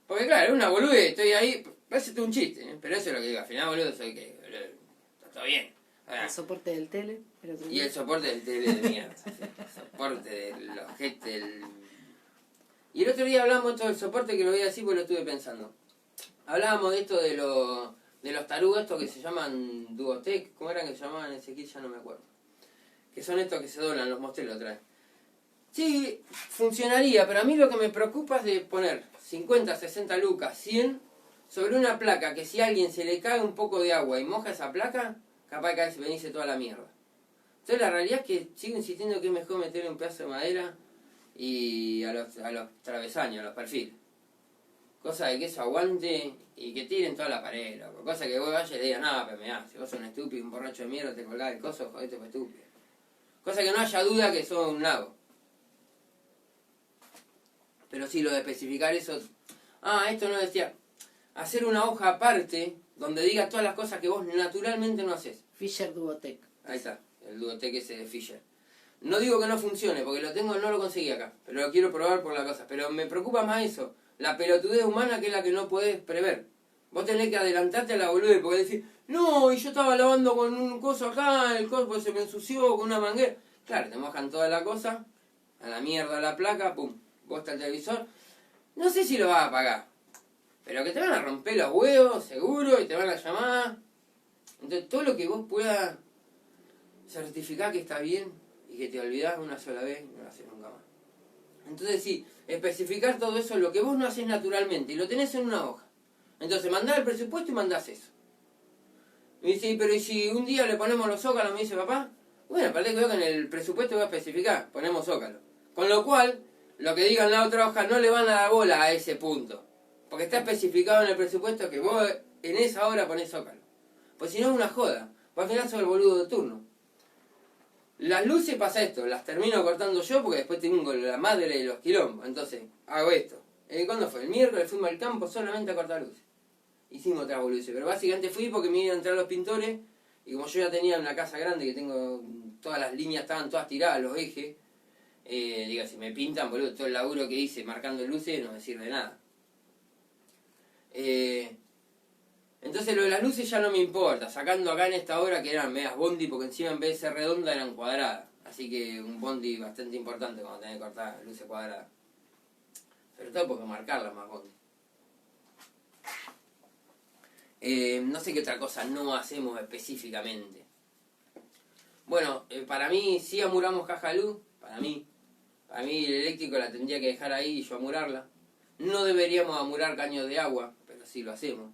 A: porque claro, es una boludez, estoy ahí, parece todo un chiste, pero eso es lo que digo, al final boludo, soy que, boludo, está todo bien.
B: El soporte del tele, el otro día.
A: Y el soporte del tele de mierda, el soporte del ojete, Y el otro día hablamos de todo el soporte que lo voy a decir porque lo estuve pensando. Hablábamos de esto de los tarugos, estos que se llaman Duotec, ¿cómo eran que se llamaban ese kit? Ya no me acuerdo. Que son estos que se doblan, los mostré la otra vez. Sí, funcionaría, pero a mí lo que me preocupa es de poner 50, 60 lucas, 100 sobre una placa que si a alguien se le cae un poco de agua y moja esa placa, capaz que se venirse toda la mierda. Entonces la realidad es que sigo insistiendo que es mejor meterle un pedazo de madera y a los travesaños, a los perfiles. Cosa de que eso aguante y que tiren toda la pared, loco. Cosa que vos vayas y le digas, no, pero mirá, si vos sos un estúpido, un borracho de mierda, te colgás el coso, jodete por estúpido. Cosa que no haya duda que sos un nabo. Pero sí, lo de especificar eso... esto no decía... Hacer una hoja aparte donde diga todas las cosas que vos naturalmente no haces.
B: Fisher Duotec.
A: Ahí está, el Duotec ese de Fisher. No digo que no funcione, porque lo tengo, no lo conseguí acá. Pero lo quiero probar por la cosa. Pero me preocupa más eso. La pelotudez humana que es la que no podés prever. Vos tenés que adelantarte a la boludez, porque decís, no, y yo estaba lavando con un coso acá, el coso pues se me ensució con una manguera. Claro, te mojan toda la cosa, a la mierda la placa, pum, vos está el televisor. No sé si lo vas a pagar, pero que te van a romper los huevos, seguro, y te van a llamar. Entonces, todo lo que vos puedas certificar que está bien y que te olvidás una sola vez, no lo haces nunca más. Entonces, sí, especificar todo eso, lo que vos no haces naturalmente, y lo tenés en una hoja. Entonces, mandás el presupuesto y mandás eso. Me dice, pero ¿y si un día le ponemos los zócalos? Me dice, papá. Bueno, aparte que veo que en el presupuesto voy a especificar, ponemos zócalos. Con lo cual, lo que diga en la otra hoja no le van a dar bola a ese punto. Porque está especificado en el presupuesto que vos en esa hora ponés zócalo. Pues si no es una joda. Vos al final sos el boludo de turno. Las luces pasa esto, las termino cortando yo porque después tengo la madre de los quilombos. Entonces, hago esto. ¿Cuándo fue? El miércoles fuimos al campo solamente a cortar luces. Hicimos otra boludeces, pero básicamente fui porque me iban a entrar los pintores y como yo ya tenía una casa grande que tengo, todas las líneas estaban todas tiradas, los ejes, digo, si me pintan, boludo, todo el laburo que hice marcando luces no me sirve de nada. Entonces lo de las luces ya no me importa, sacando acá en esta hora que eran medias bondi, porque encima en vez de ser redonda eran cuadradas. Así que un bondi bastante importante cuando tenés que cortar luces cuadradas. Pero todo porque marcarlas más bondi. No sé qué otra cosa no hacemos específicamente. Bueno, para mí sí amuramos caja de luz, para mí. Para mí el eléctrico la tendría que dejar ahí y yo amurarla. No deberíamos amurar caños de agua, pero sí lo hacemos.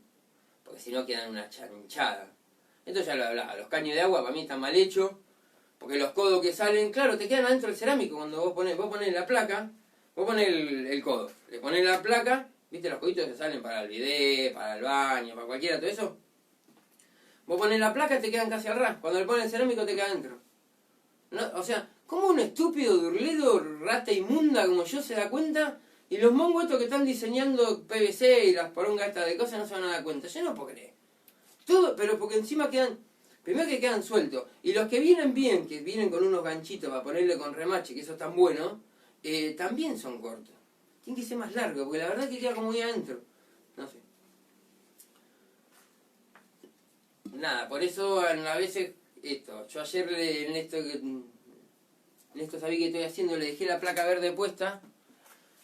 A: Porque si no quedan una chanchada. Esto ya lo hablaba, los caños de agua para mí están mal hechos. Porque los codos que salen, claro, te quedan adentro del cerámico. Cuando vos ponés la placa, vos ponés el codo, le ponés la placa, viste los coditos que salen para el bidet, para el baño, para cualquiera, todo eso. Vos ponés la placa y te quedan casi al ras. Cuando le pones el cerámico te queda adentro. No, o sea, ¿cómo un estúpido durledo, rata inmunda como yo se da cuenta? Y los mongos estos que están diseñando PVC y las porongas estas de cosas no se van a dar cuenta. Yo no puedo creer. Todo, pero porque encima quedan... Primero que quedan sueltos. Y los que vienen bien, que vienen con unos ganchitos para ponerle con remache, que eso es tan bueno, también son cortos. Tienen que ser más largos, porque la verdad es que queda como muy adentro. No sé. Nada, por eso a veces esto. Yo ayer en esto sabía que estoy haciendo, le dejé la placa verde puesta.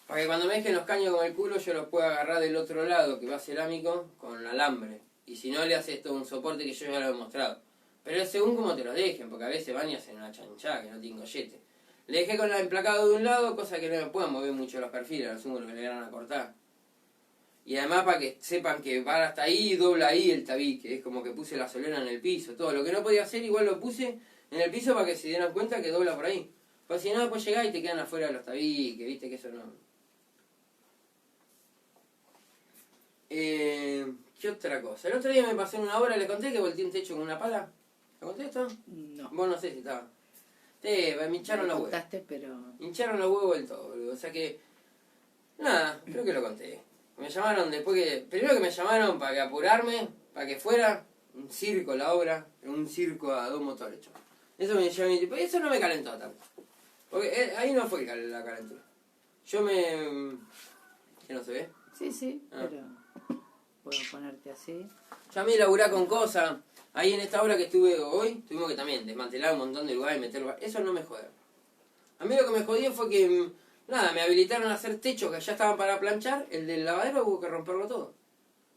A: Para que cuando me dejen los caños con el culo yo los pueda agarrar del otro lado, que va cerámico, con alambre. Y si no le hace esto un soporte que yo ya lo he mostrado. Pero es según como te los dejen, porque a veces van y hacen una chanchada que no tiene gollete. Le dejé con el emplacado de un lado, cosa que no me puedan mover mucho los perfiles, a los humos que le van a cortar. Y además para que sepan que va hasta ahí y dobla ahí el tabique. Es como que puse la solera en el piso, todo. Lo que no podía hacer igual lo puse en el piso para que se dieran cuenta que dobla por ahí. Pues si no, después llegás y te quedan afuera de los tabiques, viste que eso no... ¿Qué otra cosa? El otro día me pasé en una hora, le conté que volteé un techo con una pala. ¿Le conté esto?
B: No.
A: Vos no sé si estaba. Me hincharon los huevos.
B: Pero...
A: Hincharon los huevos del todo, boludo. O sea que... Nada, creo que lo conté. Me llamaron después que... Primero que me llamaron para que apurarme, para que fuera un circo la obra, un circo a 2 motores. Eso me llamó y eso no me calentó tanto. Porque ahí no fue la calentura. Yo me... ¿Qué no se ve?
B: Sí, pero puedo ponerte así.
A: Yo a mí laburar con cosas. Ahí en esta obra que estuve hoy, tuvimos que también desmantelar un montón de lugares y meter lugares. Eso no me jode. A mí lo que me jodió fue que, nada, me habilitaron a hacer techos que ya estaban para planchar. El del lavadero hubo que romperlo todo.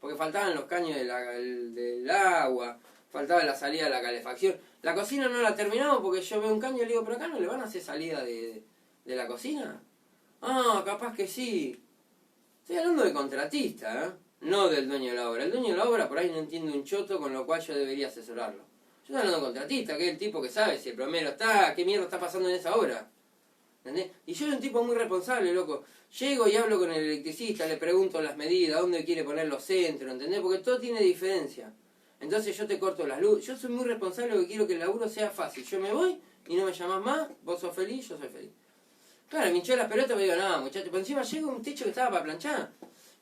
A: Porque faltaban los caños del agua, faltaba la salida de la calefacción. La cocina no la terminamos porque yo veo un caño y le digo, pero acá no le van a hacer salida de ¿De la cocina? Ah, capaz que sí. Estoy hablando de contratista, ¿eh? No del dueño de la obra. El dueño de la obra por ahí no entiende un choto, con lo cual yo debería asesorarlo. Yo estoy hablando de contratista, que es el tipo que sabe si el plomero está, qué mierda está pasando en esa obra. ¿Entendés? Y yo soy un tipo muy responsable, loco. Llego y hablo con el electricista, le pregunto las medidas, dónde quiere poner los centros, ¿entendés? Porque todo tiene diferencia. Entonces yo te corto las luces. Yo soy muy responsable porque quiero que el laburo sea fácil. Yo me voy y no me llamás más, vos sos feliz, yo soy feliz. Claro, me hinché las pelotas y me digo, no, muchachos, por encima llega un techo que estaba para planchar.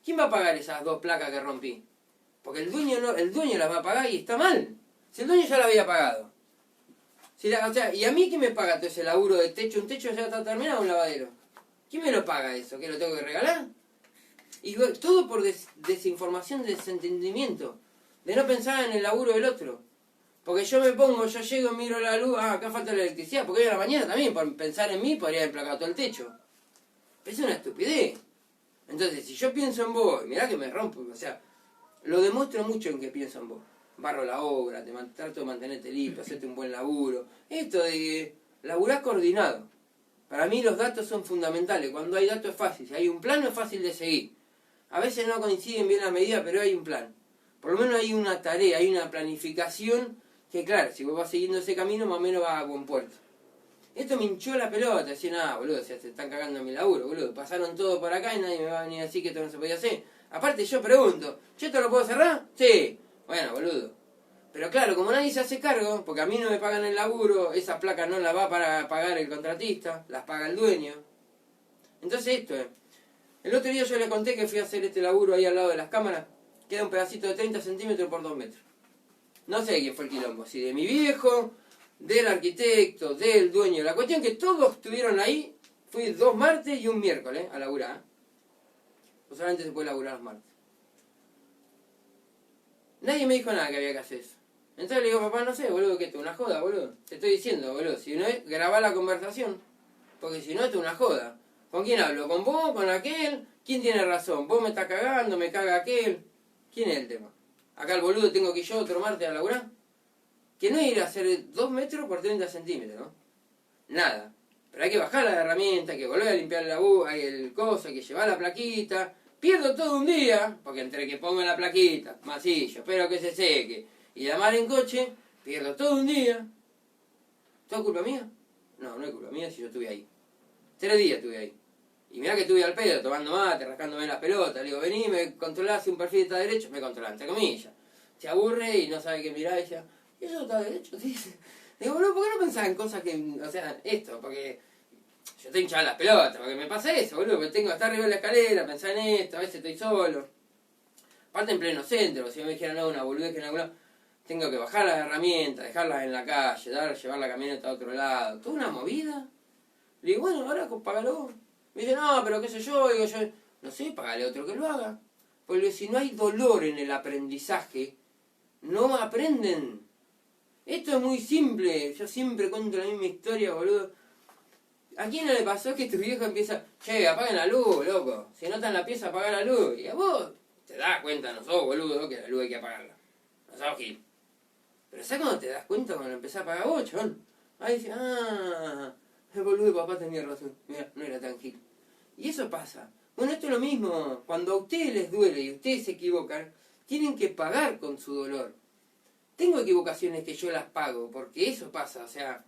A: ¿Quién va a pagar esas 2 placas que rompí? Porque el dueño las va a pagar y está mal. Si el dueño ya la había pagado. O sea, ¿y a mí quién me paga todo ese laburo de techo? Un techo ya está terminado, un lavadero. ¿Quién me lo paga eso? ¿Que lo tengo que regalar? Y todo por desinformación, desentendimiento. De no pensar en el laburo del otro. Porque yo llego, miro la luz, acá falta la electricidad. Porque hoy a la mañana también, por pensar en mí, podría haber placado todo el techo. Pero es una estupidez. Entonces, si yo pienso en vos, mirá que me rompo, o sea, lo demuestro mucho en que pienso en vos. Barro la obra, trato de mantenerte limpio, hacerte un buen laburo. Esto de laburar coordinado. Para mí los datos son fundamentales. Cuando hay datos es fácil. Si hay un plan no es fácil de seguir. A veces no coinciden bien las medidas, pero hay un plan. Por lo menos hay una tarea, hay una planificación que, claro, si vos vas siguiendo ese camino, más o menos vas a buen puerto. Esto me hinchó la pelota, decía, nada, boludo, se están cagando en mi laburo, boludo. Pasaron todo por acá y nadie me va a venir a decir que esto no se podía hacer. Aparte yo pregunto, ¿yo esto lo puedo cerrar? Sí. Bueno, boludo. Pero claro, como nadie se hace cargo, porque a mí no me pagan el laburo, esa placa no la va para pagar el contratista, las paga el dueño. Entonces esto es. El otro día yo le conté que fui a hacer este laburo ahí al lado de las cámaras, queda un pedacito de 30 centímetros por 2 metros. No sé quién fue el quilombo, si de mi viejo, del arquitecto, del dueño. La cuestión es que todos estuvieron ahí, fui 2 martes y un miércoles a laburar. Pues solamente se puede laburar los martes. Nadie me dijo nada que había que hacer eso. Entonces le digo, papá, no sé, boludo, que esto es una joda, boludo. Te estoy diciendo, boludo, si no es, grabá la conversación. Porque si no, esto es una joda. ¿Con quién hablo? ¿Con vos? ¿Con aquel? ¿Quién tiene razón? ¿Vos me estás cagando? ¿Me caga aquel? ¿Quién es el tema? Acá el boludo tengo que ir yo otro martes a laburar. Que no es ir a hacer 2 metros por 30 centímetros, ¿no? Nada. Pero hay que bajar la herramienta, hay que volver a limpiar el coso, hay que llevar la plaquita. Pierdo todo un día, porque entre que pongo la plaquita, masillo, espero que se seque, y llamar en coche, pierdo todo un día. ¿Todo culpa mía? No, no es culpa mía si yo estuve ahí. 3 días estuve ahí. Y mirá que estuve al pedo, tomando mate, rascándome las pelotas. Le digo, vení, me controlás si un perfil está derecho, me controlás, entre comillas. Se aburre y no sabe qué mirar y ya, ¿y eso está derecho? Dice. Digo, boludo, ¿por qué no pensás en cosas que, o sea, esto? Porque yo estoy hinchado las pelotas, porque me pasa eso, boludo, porque tengo que estar arriba de la escalera, pensar en esto, a veces estoy solo. Aparte en pleno centro, si me dijeran, no, una boludez que en algún lado, tengo que bajar las herramientas, dejarlas en la calle, llevar la camioneta a otro lado, toda una movida. Le digo, bueno, ahora pagalo. Me dice, no, pero qué sé yo, digo yo, no sé, pagale a otro que lo haga. Porque si no hay dolor en el aprendizaje, no aprenden. Esto es muy simple, yo siempre cuento la misma historia, boludo. ¿A quién no le pasó que tu viejo empieza, che, apaguen la luz, loco? Si no está en la pieza, apaga la luz. Y a vos te das cuenta, no sos boludo, que la luz hay que apagarla. No sos Gil. Pero ¿sabes cuando te das cuenta cuando empezás a apagar vos, chabón? Ahí dices, el boludo de papá tenía razón. Mira, no era tan Gil. Y eso pasa. Bueno, esto es lo mismo. Cuando a ustedes les duele y ustedes se equivocan, tienen que pagar con su dolor. Tengo equivocaciones que yo las pago, porque eso pasa, o sea,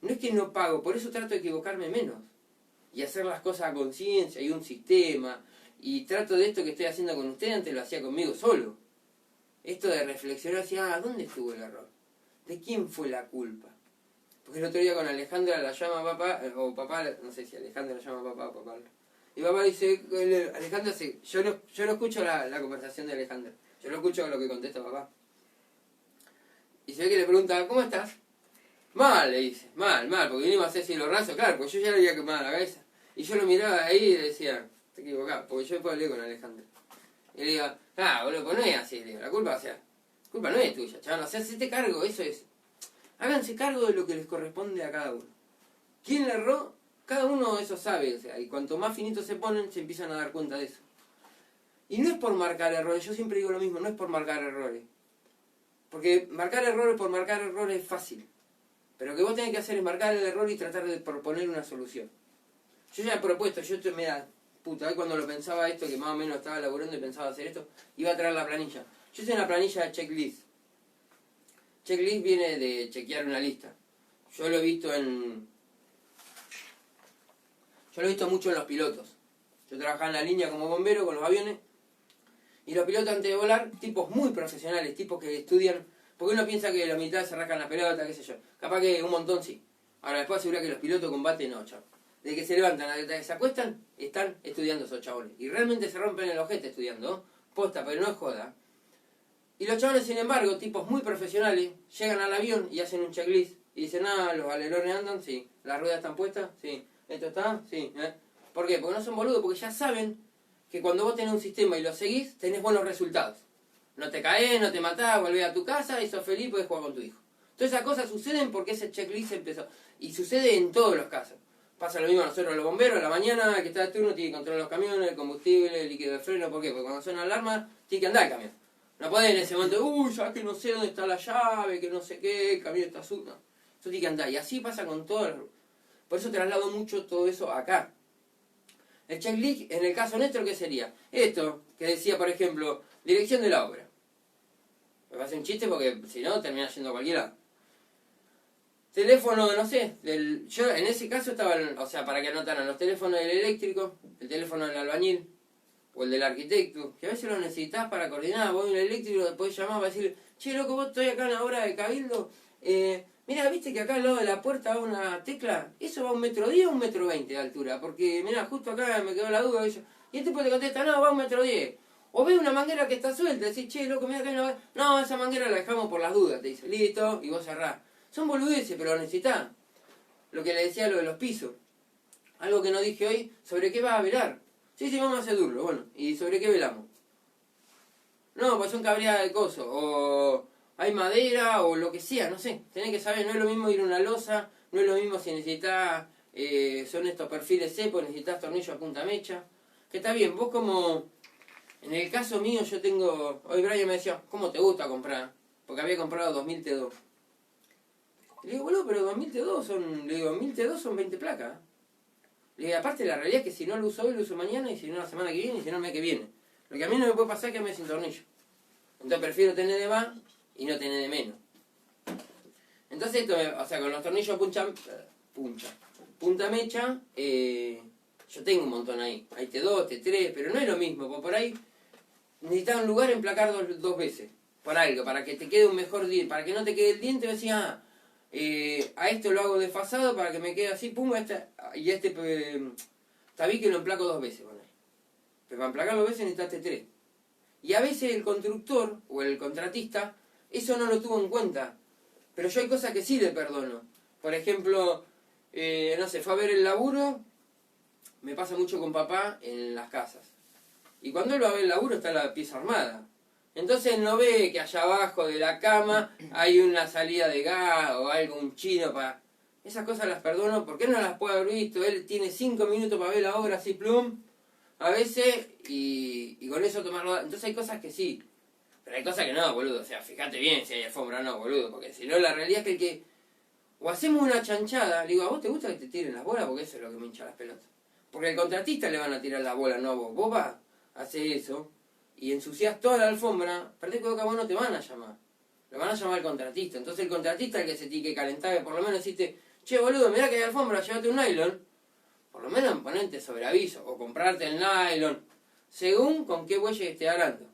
A: no es que no pago, por eso trato de equivocarme menos. Y hacer las cosas a conciencia, y un sistema, y trato de esto que estoy haciendo con ustedes, antes lo hacía conmigo solo. Esto de reflexionar hacia, ¿dónde estuvo el error? ¿De quién fue la culpa? Porque el otro día con Alejandra la llama papá, o papá, no sé si Alejandra la llama papá o papá. Y papá dice, Alejandra, yo no escucho la conversación de Alejandra, yo no escucho lo que contesta papá. Y se ve que le pregunta, ¿cómo estás? Mal, le dice, mal, porque vinimos a hacer cielo raso, claro, porque yo ya le había quemado la cabeza. Y yo lo miraba ahí y le decía, te equivocás, porque yo después hablé con Alejandra. Y le digo, boludo, pues no es así, le digo, la culpa, culpa no es tuya, chaval, o sea, hacete cargo, eso es. Háganse cargo de lo que les corresponde a cada uno. ¿Quién le erró? Cada uno de esos sabe, o sea, y cuanto más finitos se ponen, se empiezan a dar cuenta de eso. Y no es por marcar errores, yo siempre digo lo mismo, no es por marcar errores. Porque marcar errores por marcar errores es fácil. Pero lo que vos tenés que hacer es marcar el error y tratar de proponer una solución. Yo ya he propuesto, mira, puta, ahí cuando lo pensaba esto, que más o menos estaba laburando y pensaba hacer esto, iba a traer la planilla. Yo hice una planilla de checklist. Checklist viene de chequear una lista. Yo lo he visto mucho en los pilotos. Yo trabajaba en la línea como bombero con los aviones. Y los pilotos antes de volar, tipos muy profesionales, tipos que estudian. Porque uno piensa que los militares se rascan la pelota, qué sé yo. Capaz que un montón sí. Ahora después asegura que los pilotos de combate no, chavo. De que se levantan, de que se acuestan, están estudiando esos chabones. Y realmente se rompen el ojete estudiando, ¿no? Posta, pero no es joda. Y los chabones, sin embargo, tipos muy profesionales, llegan al avión y hacen un checklist. Y dicen, los alerones andan, sí. Las ruedas están puestas, sí. ¿Esto está? Sí. ¿Por qué? Porque no son boludos, porque ya saben que cuando vos tenés un sistema y lo seguís, tenés buenos resultados. No te caes, no te matás, volvés a tu casa y sos feliz y podés jugar con tu hijo. Todas esas cosas suceden porque ese checklist empezó. Y sucede en todos los casos. Pasa lo mismo a nosotros los bomberos, a la mañana, el que está de turno tiene que controlar los camiones, el combustible, el líquido de freno. ¿Por qué? Porque cuando suena la alarma, tiene que andar el camión. No podés en ese momento, ya que no sé dónde está la llave, que no sé qué, el camión está azul. No. Eso tiene que andar. Y así pasa con todo. Por eso traslado mucho todo eso acá. El checklist, en el caso nuestro, ¿qué sería? Esto, que decía, por ejemplo, dirección de la obra. Me va a hacer un chiste porque si no, termina yendo a cualquier lado. Teléfono, no sé, yo en ese caso estaba, o sea, para que anotaran los teléfonos del eléctrico, el teléfono del albañil, o el del arquitecto, que a veces lo necesitas para coordinar. Vos en el eléctrico después llamás para decirle, che, loco, vos estoy acá en la obra de Cabildo, mirá, viste que acá al lado de la puerta va una tecla, eso va 1,10 o 1,20 m de altura, porque mirá, justo acá me quedó la duda, y el tipo te contesta, no, va 1,10 m. O ve una manguera que está suelta, decís, che, loco, mirá que no, esa manguera la dejamos por las dudas, te dice, listo, y vos cerrás. Son boludeces, pero lo necesitás. Lo que le decía lo de los pisos. Algo que no dije hoy, ¿sobre qué vas a velar? Sí, vamos a hacer duro, bueno, ¿y sobre qué velamos? No, pues son cabreadas de coso, o hay madera, o lo que sea, no sé. Tenés que saber, no es lo mismo ir a una losa, no es lo mismo si necesitas, son estos perfiles cepos, necesitas tornillos a punta mecha. Que está bien, vos como, en el caso mío yo tengo, hoy Brian me decía, ¿cómo te gusta comprar? Porque había comprado 2000 T2. Le digo, boludo, pero 2000 T2 son, le digo, 1000 T2 son 20 placas. Le digo, aparte la realidad es que si no lo uso hoy, lo uso mañana, y si no la semana que viene, y si no el mes que viene. Lo que a mí no me puede pasar es que me sin tornillo. Entonces prefiero tener de más y no tener de menos. Entonces esto, o sea, con los tornillos punta mecha, yo tengo un montón ahí. Hay T2, T3, pero no es lo mismo, porque por ahí necesitas un lugar emplacar dos veces. Por algo, para que te quede un mejor diente, para que no te quede el diente, y decís, a esto lo hago desfasado para que me quede así, pum, y está bien que lo emplaco 2 veces con él. Pero para emplacarlo 2 veces necesitaste 3. Y a veces el constructor o el contratista eso no lo tuvo en cuenta. Pero yo hay cosas que sí le perdono. Por ejemplo, no sé, fue a ver el laburo, me pasa mucho con papá en las casas. Y cuando él va a ver el laburo está la pieza armada. Entonces no ve que allá abajo de la cama hay una salida de gas o algo, un chino para... Esas cosas las perdono porque él no las puede haber visto. Él tiene 5 minutos para ver la obra así, plum, a veces, y con eso tomarlo... Entonces hay cosas que sí, pero hay cosas que no, boludo. O sea, fíjate bien si hay alfombra o no, boludo. Porque si no, la realidad es que o hacemos una chanchada, le digo, ¿a vos te gusta que te tiren las bolas? Porque eso es lo que me hincha las pelotas. Porque al contratista le van a tirar las bolas, no a vos. Vos vas, haces eso y ensuciás toda la alfombra, perdés que vos no te van a llamar. Lo van a llamar al contratista. Entonces el contratista es el que se tiene que calentar, que por lo menos deciste, che, boludo, mirá que hay alfombra, llévate un nylon. Por lo menos ponerte sobre aviso, o comprarte el nylon, según con qué bueyes esté hablando.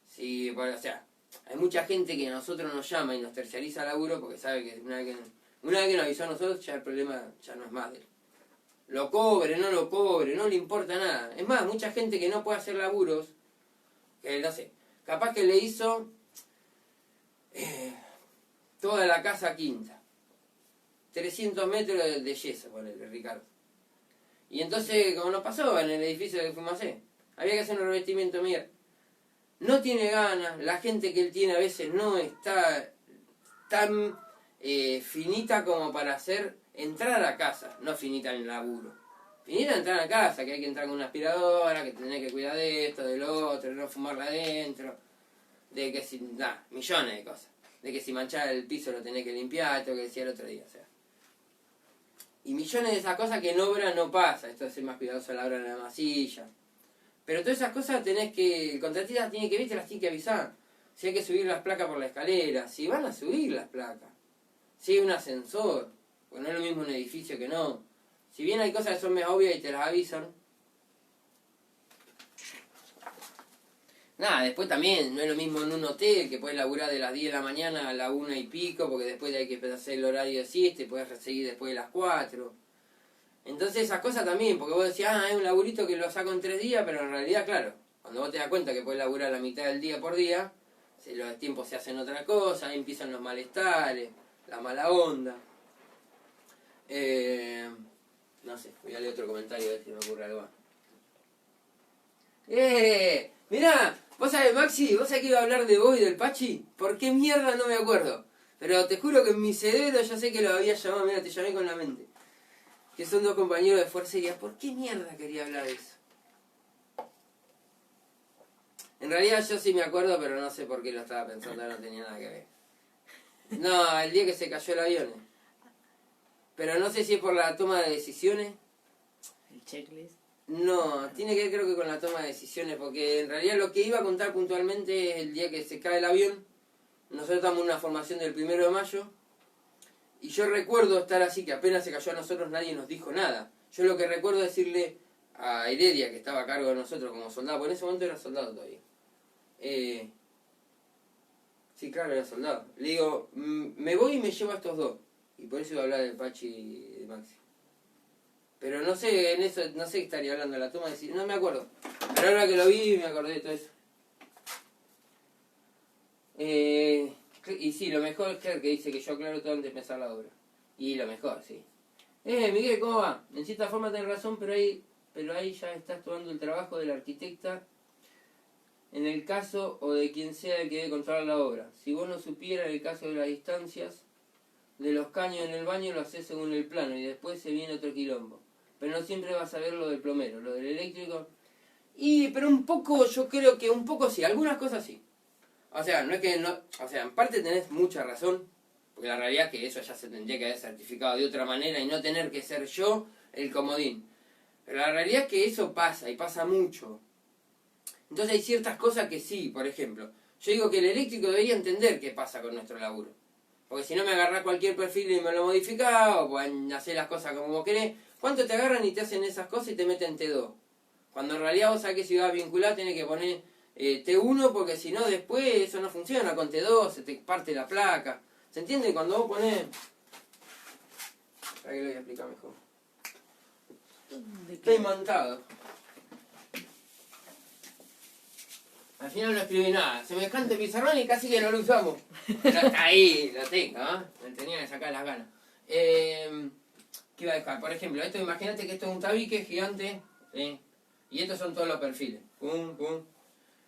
A: Sí, bueno, o sea, hay mucha gente que a nosotros nos llama y nos terciariza el laburo porque sabe que una vez que nos avisó a nosotros, ya el problema ya no es más de él. Lo cobre, no lo cobre, no le importa nada. Es más, mucha gente que no puede hacer laburos, que no sé, capaz que le hizo toda la casa quinta. 300 metros de yeso, ponele, Ricardo. Y entonces, como nos pasó en el edificio que fuimos a hacer, había que hacer un revestimiento, mira. No tiene ganas, la gente que él tiene a veces no está tan finita como para entrar a la casa, no finita en el laburo. Finita entrar a la casa, que hay que entrar con una aspiradora, que tenés que cuidar de esto, del otro, no fumarla adentro, de que si, millones de cosas. De que si manchás el piso lo tenés que limpiar, tengo que decir el otro día, o sea. Y millones de esas cosas que en obra no pasa. Esto de ser más cuidadoso a la hora de la masilla. Pero todas esas cosas el contratista tiene que ver, te las tiene que avisar. Si hay que subir las placas por la escalera, si van a subir las placas. Si hay un ascensor, porque no es lo mismo un edificio que no. Si bien hay cosas que son más obvias y te las avisan. Nada, después también, no es lo mismo en un hotel que puedes laburar de las 10 de la mañana a la 1 y pico, porque después hay que hacer el horario de siesta y puedes seguir después de las 4. Entonces esas cosas también, porque vos decís, es un laburito que lo saco en 3 días, pero en realidad, claro, cuando vos te das cuenta que puedes laburar la mitad del día por día, los tiempos se hacen otra cosa, ahí empiezan los malestares, la mala onda. No sé, voy a leer otro comentario a ver si me ocurre algo más. Mirá, vos sabés, Maxi, vos sabés que iba a hablar de vos y del Pachi. ¿Por qué mierda no me acuerdo? Pero te juro que en mi cerebro yo sé que lo había llamado, mira, te llamé con la mente. Que son 2 compañeros de Fuerza Aérea. ¿Por qué mierda quería hablar de eso? En realidad yo sí me acuerdo, pero no sé por qué lo estaba pensando, no tenía nada que ver. No, el día que se cayó el avión. Pero no sé si es por la toma de decisiones.
B: El checklist.
A: No, tiene que ver creo que con la toma de decisiones, porque en realidad lo que iba a contar puntualmente es el día que se cae el avión. Nosotros estamos en una formación del 1 de mayo. Y yo recuerdo estar así, que apenas se cayó a nosotros nadie nos dijo nada. Yo lo que recuerdo es decirle a Heredia, que estaba a cargo de nosotros como soldado, porque en ese momento era soldado todavía. Sí, claro, era soldado. Le digo, me voy y me llevo a estos 2. Y por eso iba a hablar de Pachi y de Maxi. Pero no sé, en eso, no sé qué estaría hablando, la toma de decisiones, no me acuerdo. Pero ahora que lo vi me acordé de todo eso. Y sí, lo mejor es Claire, que dice que yo aclaro todo antes de empezar la obra. Y lo mejor, sí. Miguel, ¿cómo va? En cierta forma tenés razón, pero ahí ya estás tomando el trabajo del arquitecta en el caso o de quien sea el que debe controlar la obra. Si vos no supieras el caso de las distancias de los caños en el baño, lo haces según el plano y después se viene otro quilombo. Pero no siempre vas a ver lo del plomero, lo del eléctrico. Pero un poco, yo creo que un poco sí, algunas cosas sí. O sea, no es que no, o sea, en parte tenés mucha razón, porque la realidad es que eso ya se tendría que haber certificado de otra manera y no tener que ser yo el comodín. Pero la realidad es que eso pasa, y pasa mucho. Entonces hay ciertas cosas que sí, por ejemplo. Yo digo que el eléctrico debería entender qué pasa con nuestro laburo. Porque si no me agarrás cualquier perfil y me lo modificás, o pueden hacer las cosas como vos querés, ¿cuánto te agarran y te hacen esas cosas y te meten T2? Cuando en realidad vos sabés que si vas a vincular tenés que poner T1, porque si no después eso no funciona con T2, se te parte la placa. ¿Se entiende? Cuando vos ponés... Para que lo voy a explicar mejor. Está imantado. Al final no escribí nada. Semejante pizarrón y casi que no lo usamos. Pero está ahí, lo tengo, ¿eh? Me tenía que sacar las ganas. ¿Qué iba a dejar? Por ejemplo, esto, imagínate que esto es un tabique gigante, ¿sí? Y estos son todos los perfiles. Pum, pum.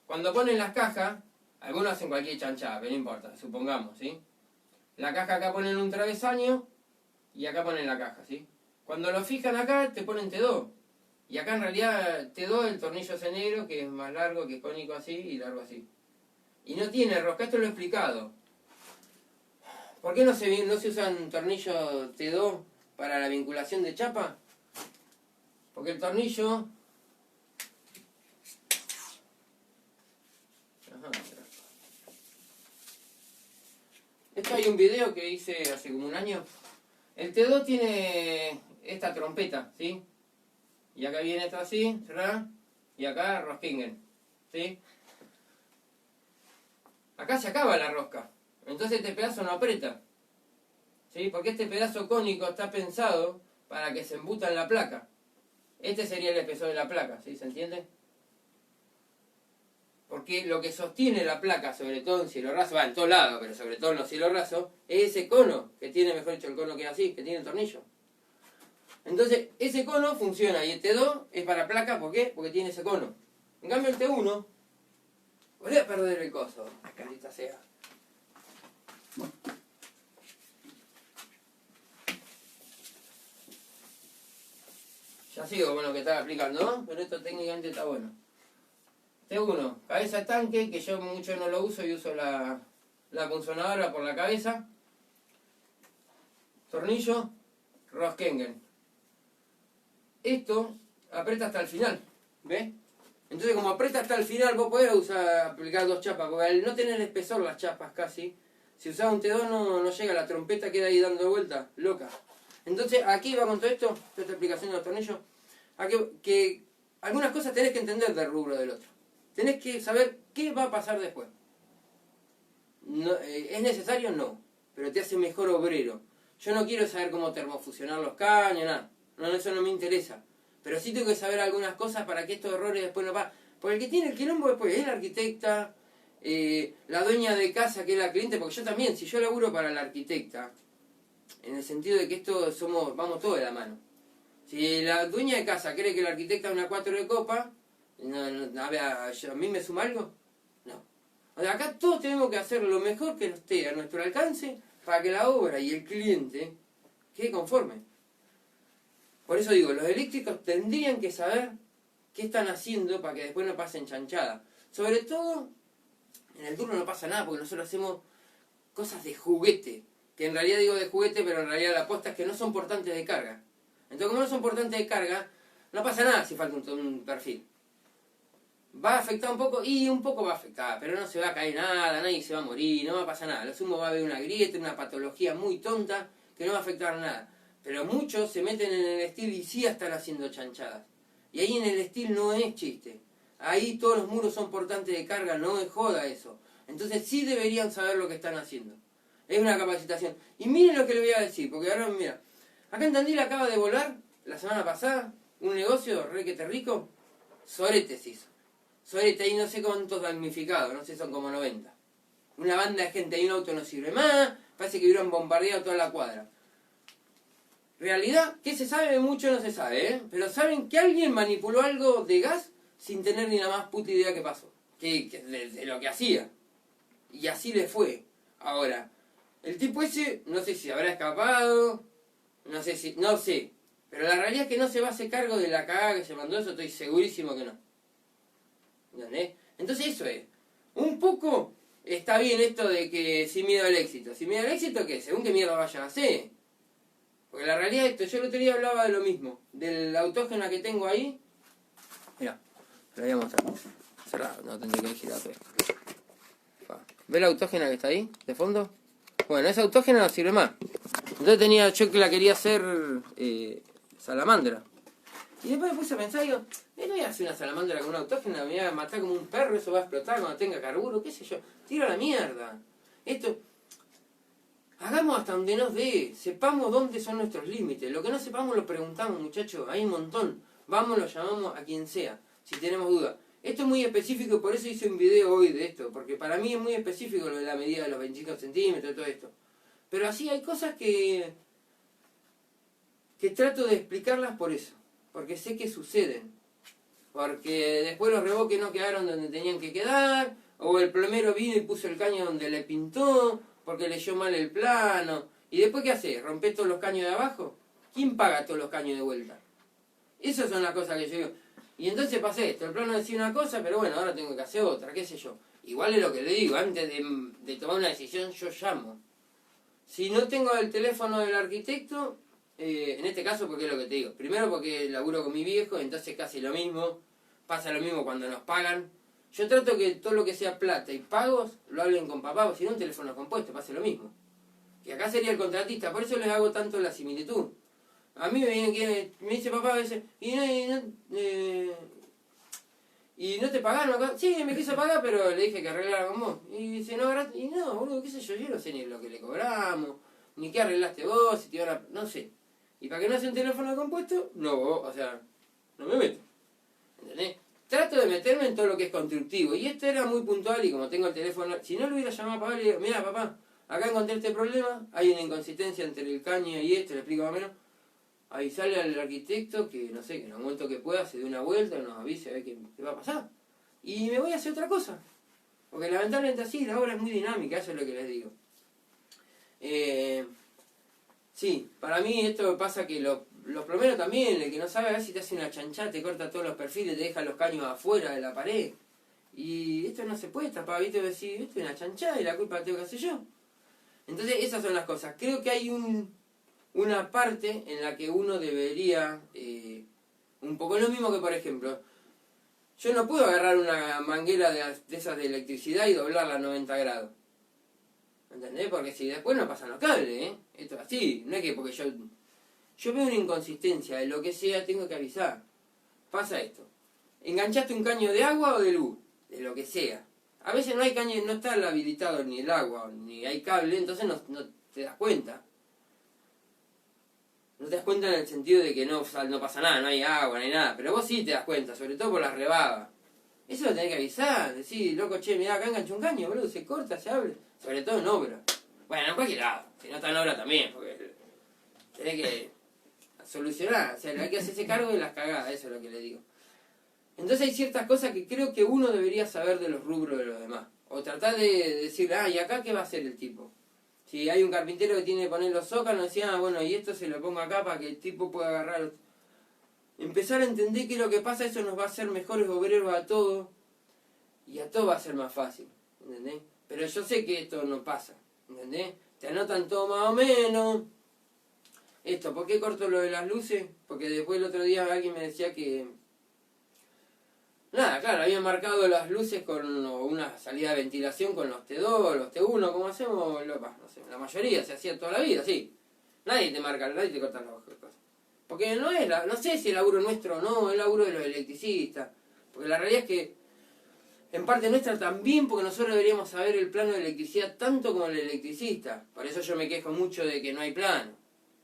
A: Cuando ponen las cajas, algunos hacen cualquier chanchada, pero no importa, supongamos, ¿sí? La caja acá ponen un travesaño y acá ponen la caja, ¿sí? Cuando lo fijan acá, te ponen T2. Y acá en realidad T2 el tornillo ese negro, que es más largo, que es cónico así y largo así. Y no tiene rosca, esto lo he explicado. ¿Por qué no se usan tornillos T2 para la vinculación de chapa? Porque el tornillo... Esto hay un video que hice hace como un año. El T2 tiene esta trompeta, ¿sí? Y acá viene esto así, ¿verdad? Y acá Roskingen, ¿sí? Acá se acaba la rosca. Entonces este pedazo no aprieta, ¿sí? Porque este pedazo cónico está pensado para que se embuta en la placa. Este sería el espesor de la placa, ¿sí? ¿Se entiende? Porque lo que sostiene la placa, sobre todo en cielo raso, en todos lados, pero sobre todo en los cielos rasos, es ese cono, que tiene, mejor dicho, el cono que es así, que tiene el tornillo. Entonces, ese cono funciona, y el T2 es para placa, ¿por qué? Porque tiene ese cono. En cambio, el T1, voy a perder el coso, maldita sea. Ya sigo con lo que estaba explicando, ¿no? Pero esto técnicamente está bueno. T1, cabeza tanque, que yo mucho no lo uso y uso la punzonadora por la cabeza. Tornillo, Roskingen. esto aprieta hasta el final, ¿ves? Entonces como aprieta hasta el final vos podés aplicar 2 chapas, porque al no tener espesor las chapas casi, si usás un T2 no llega, la trompeta queda ahí dando vueltas, loca. Entonces aquí va con todo esto, toda esta explicación de los tornillos, a que algunas cosas tenés que entender del rubro del otro. Tenés que saber qué va a pasar después. No, ¿es necesario? No, pero te hace mejor obrero. Yo no quiero saber cómo termofusionar los caños, nada. No, eso no me interesa. Pero sí tengo que saber algunas cosas para que estos errores después no pasen. Porque el que tiene el quilombo después es la arquitecta, la dueña de casa que es la cliente, porque yo también, si yo laburo para la arquitecta, en el sentido de que esto vamos todos de la mano. Si la dueña de casa cree que la arquitecta es una 4 de copa, ¿a mí me suma algo? No. O sea, acá todos tenemos que hacer lo mejor que esté a nuestro alcance para que la obra y el cliente quede conforme. Por eso digo, los eléctricos tendrían que saber qué están haciendo para que después no pasen chanchadas. Sobre todo, en el turno no pasa nada porque nosotros hacemos cosas de juguete. Que en realidad digo de juguete, pero en realidad la aposta es que no son portantes de carga. Entonces, como no son portantes de carga, no pasa nada si falta un perfil. Va a afectar un poco, y un poco va a afectar, pero no se va a caer nada, nadie se va a morir, no va a pasar nada. Lo sumo va a haber una grieta, una patología muy tonta que no va a afectar nada. Pero muchos se meten en el steel y sí están haciendo chanchadas. Y ahí en el steel no es chiste. Ahí todos los muros son portantes de carga, no es joda eso. Entonces sí deberían saber lo que están haciendo. Es una capacitación. Y miren lo que le voy a decir, porque ahora mira, acá en Tandil acaba de volar, la semana pasada, un negocio requete rico, Sorete se hizo. Sorete ahí no sé cuántos damnificados, no sé, son como 90. Una banda de gente, ahí un auto no sirve más, parece que hubieran bombardeado toda la cuadra. Realidad, ¿qué se sabe? Mucho no se sabe, ¿eh? Pero saben que alguien manipuló algo de gas sin tener ni la más puta idea qué pasó. De lo que hacía. Y así le fue. Ahora, el tipo ese, no sé si habrá escapado, no sé. Pero la realidad es que no se va a hacer cargo de la cagada que se mandó, eso estoy segurísimo que no. ¿Entendés? Entonces eso es. Un poco está bien esto de que sin miedo al éxito. ¿Sin miedo al éxito qué? Según qué mierda vaya a hacer. Porque la realidad es esto, yo el otro día hablaba de lo mismo. Del autógena que tengo ahí. Mirá, te lo voy a mostrar. Cerrado, no tendré que girar todo esto. ¿Ves la autógena que está ahí, de fondo? Bueno, esa autógena no sirve más. Entonces yo que la quería hacer salamandra. Y después me puse a pensar, digo, no voy a hacer una salamandra con una autógena, me voy a matar como un perro, eso va a explotar cuando tenga carburo, qué sé yo. Tiro a la mierda. Esto, hagamos hasta donde nos dé, sepamos dónde son nuestros límites. Lo que no sepamos lo preguntamos, muchachos, hay un montón. Vamos, lo llamamos a quien sea, si tenemos dudas. Esto es muy específico, por eso hice un video hoy de esto, porque para mí es muy específico lo de la medida de los 25 centímetros y todo esto. Pero así hay cosas que trato de explicarlas por eso, porque sé que suceden. Porque después los reboques no quedaron donde tenían que quedar, o el plomero vino y puso el caño donde le pintó, porque leyó mal el plano. ¿Y después qué hace? ¿Rompe todos los caños de abajo? ¿Quién paga todos los caños de vuelta? Esas son las cosas que yo digo. Y entonces pasé esto, el plano decía una cosa, pero bueno, ahora tengo que hacer otra, qué sé yo. Igual es lo que le digo, antes de tomar una decisión yo llamo. Si no tengo el teléfono del arquitecto, en este caso porque es lo que te digo. Primero porque laburo con mi viejo, entonces casi lo mismo. Pasa lo mismo cuando nos pagan. Yo trato que todo lo que sea plata y pagos lo hablen con papá, o si no un teléfono compuesto, pase lo mismo. Que acá sería el contratista, por eso les hago tanto la similitud. A mí me dice papá a veces, ¿y no te pagaron acá? Sí, me quiso pagar, pero le dije que arreglara con vos. Y dice, no, y no, boludo, qué sé yo no sé ni lo que le cobramos, ni qué arreglaste vos, si te iban a... no sé. Y para que no sea un teléfono compuesto, no, o sea, no me meto. ¿Entendés? Trato de meterme en todo lo que es constructivo. Y esto era muy puntual y como tengo el teléfono... Si no lo hubiera llamado a papá, le digo, mira papá, acá encontré este problema, hay una inconsistencia entre el caño y esto, le explico más o menos. Avisarle al arquitecto que, no sé, que en el momento que pueda se dé una vuelta, nos avise a ver qué va a pasar. Y me voy a hacer otra cosa. Porque lamentablemente así, la obra es muy dinámica, eso es lo que les digo. Sí, para mí esto pasa que los plomeros también, el que no sabe, a ver si te hace una chanchada, te corta todos los perfiles, te deja los caños afuera de la pared. Y esto no se puede tapar, ¿viste? Decir, esto es una chanchada y la culpa la tengo que hacer yo. Entonces esas son las cosas. Creo que hay una parte en la que uno debería Un poco lo mismo que, por ejemplo, yo no puedo agarrar una manguera de esas de electricidad y doblarla a 90 grados. ¿Entendés? Porque si después no pasan los cables, ¿eh? Esto es así. No es que porque yo veo una inconsistencia de lo que sea, tengo que avisar. Pasa esto. ¿Enganchaste un caño de agua o de luz? De lo que sea. A veces no hay caño, no está habilitado ni el agua, ni hay cable, entonces no te das cuenta. No te das cuenta en el sentido de que no pasa nada, no hay agua, no hay nada. Pero vos sí te das cuenta, sobre todo por las rebabas. Eso lo tenés que avisar, decir, loco, che, mirá, acá enganché un caño, boludo, se corta, se abre. Sobre todo en obra. Bueno, en cualquier lado. Si no está en obra también, porque tenés que solucionar. O sea, hay que hacerse cargo de las cagadas, eso es lo que le digo. Entonces hay ciertas cosas que creo que uno debería saber de los rubros de los demás. O tratar de decir, ¿y acá qué va a hacer el tipo? Si hay un carpintero que tiene que poner los zócalos, decía, bueno, y esto se lo pongo acá para que el tipo pueda agarrar. Empezar a entender qué es lo que pasa, eso nos va a hacer mejores obreros a todos. Y a todos va a ser más fácil, ¿entendés? Pero yo sé que esto no pasa, ¿entendés? Te anotan todo más o menos. Esto, ¿por qué corto lo de las luces? Porque después el otro día alguien me decía que... Nada, claro, habían marcado las luces con una salida de ventilación con los T2, los T1, como hacemos, no sé, la mayoría se hacía toda la vida, sí. Nadie te marca, nadie te corta las cosas. Porque no es no sé si el laburo nuestro o no, es el laburo de los electricistas. Porque la realidad es que en parte nuestra también, porque nosotros deberíamos saber el plano de electricidad tanto como el electricista. Por eso yo me quejo mucho de que no hay plano.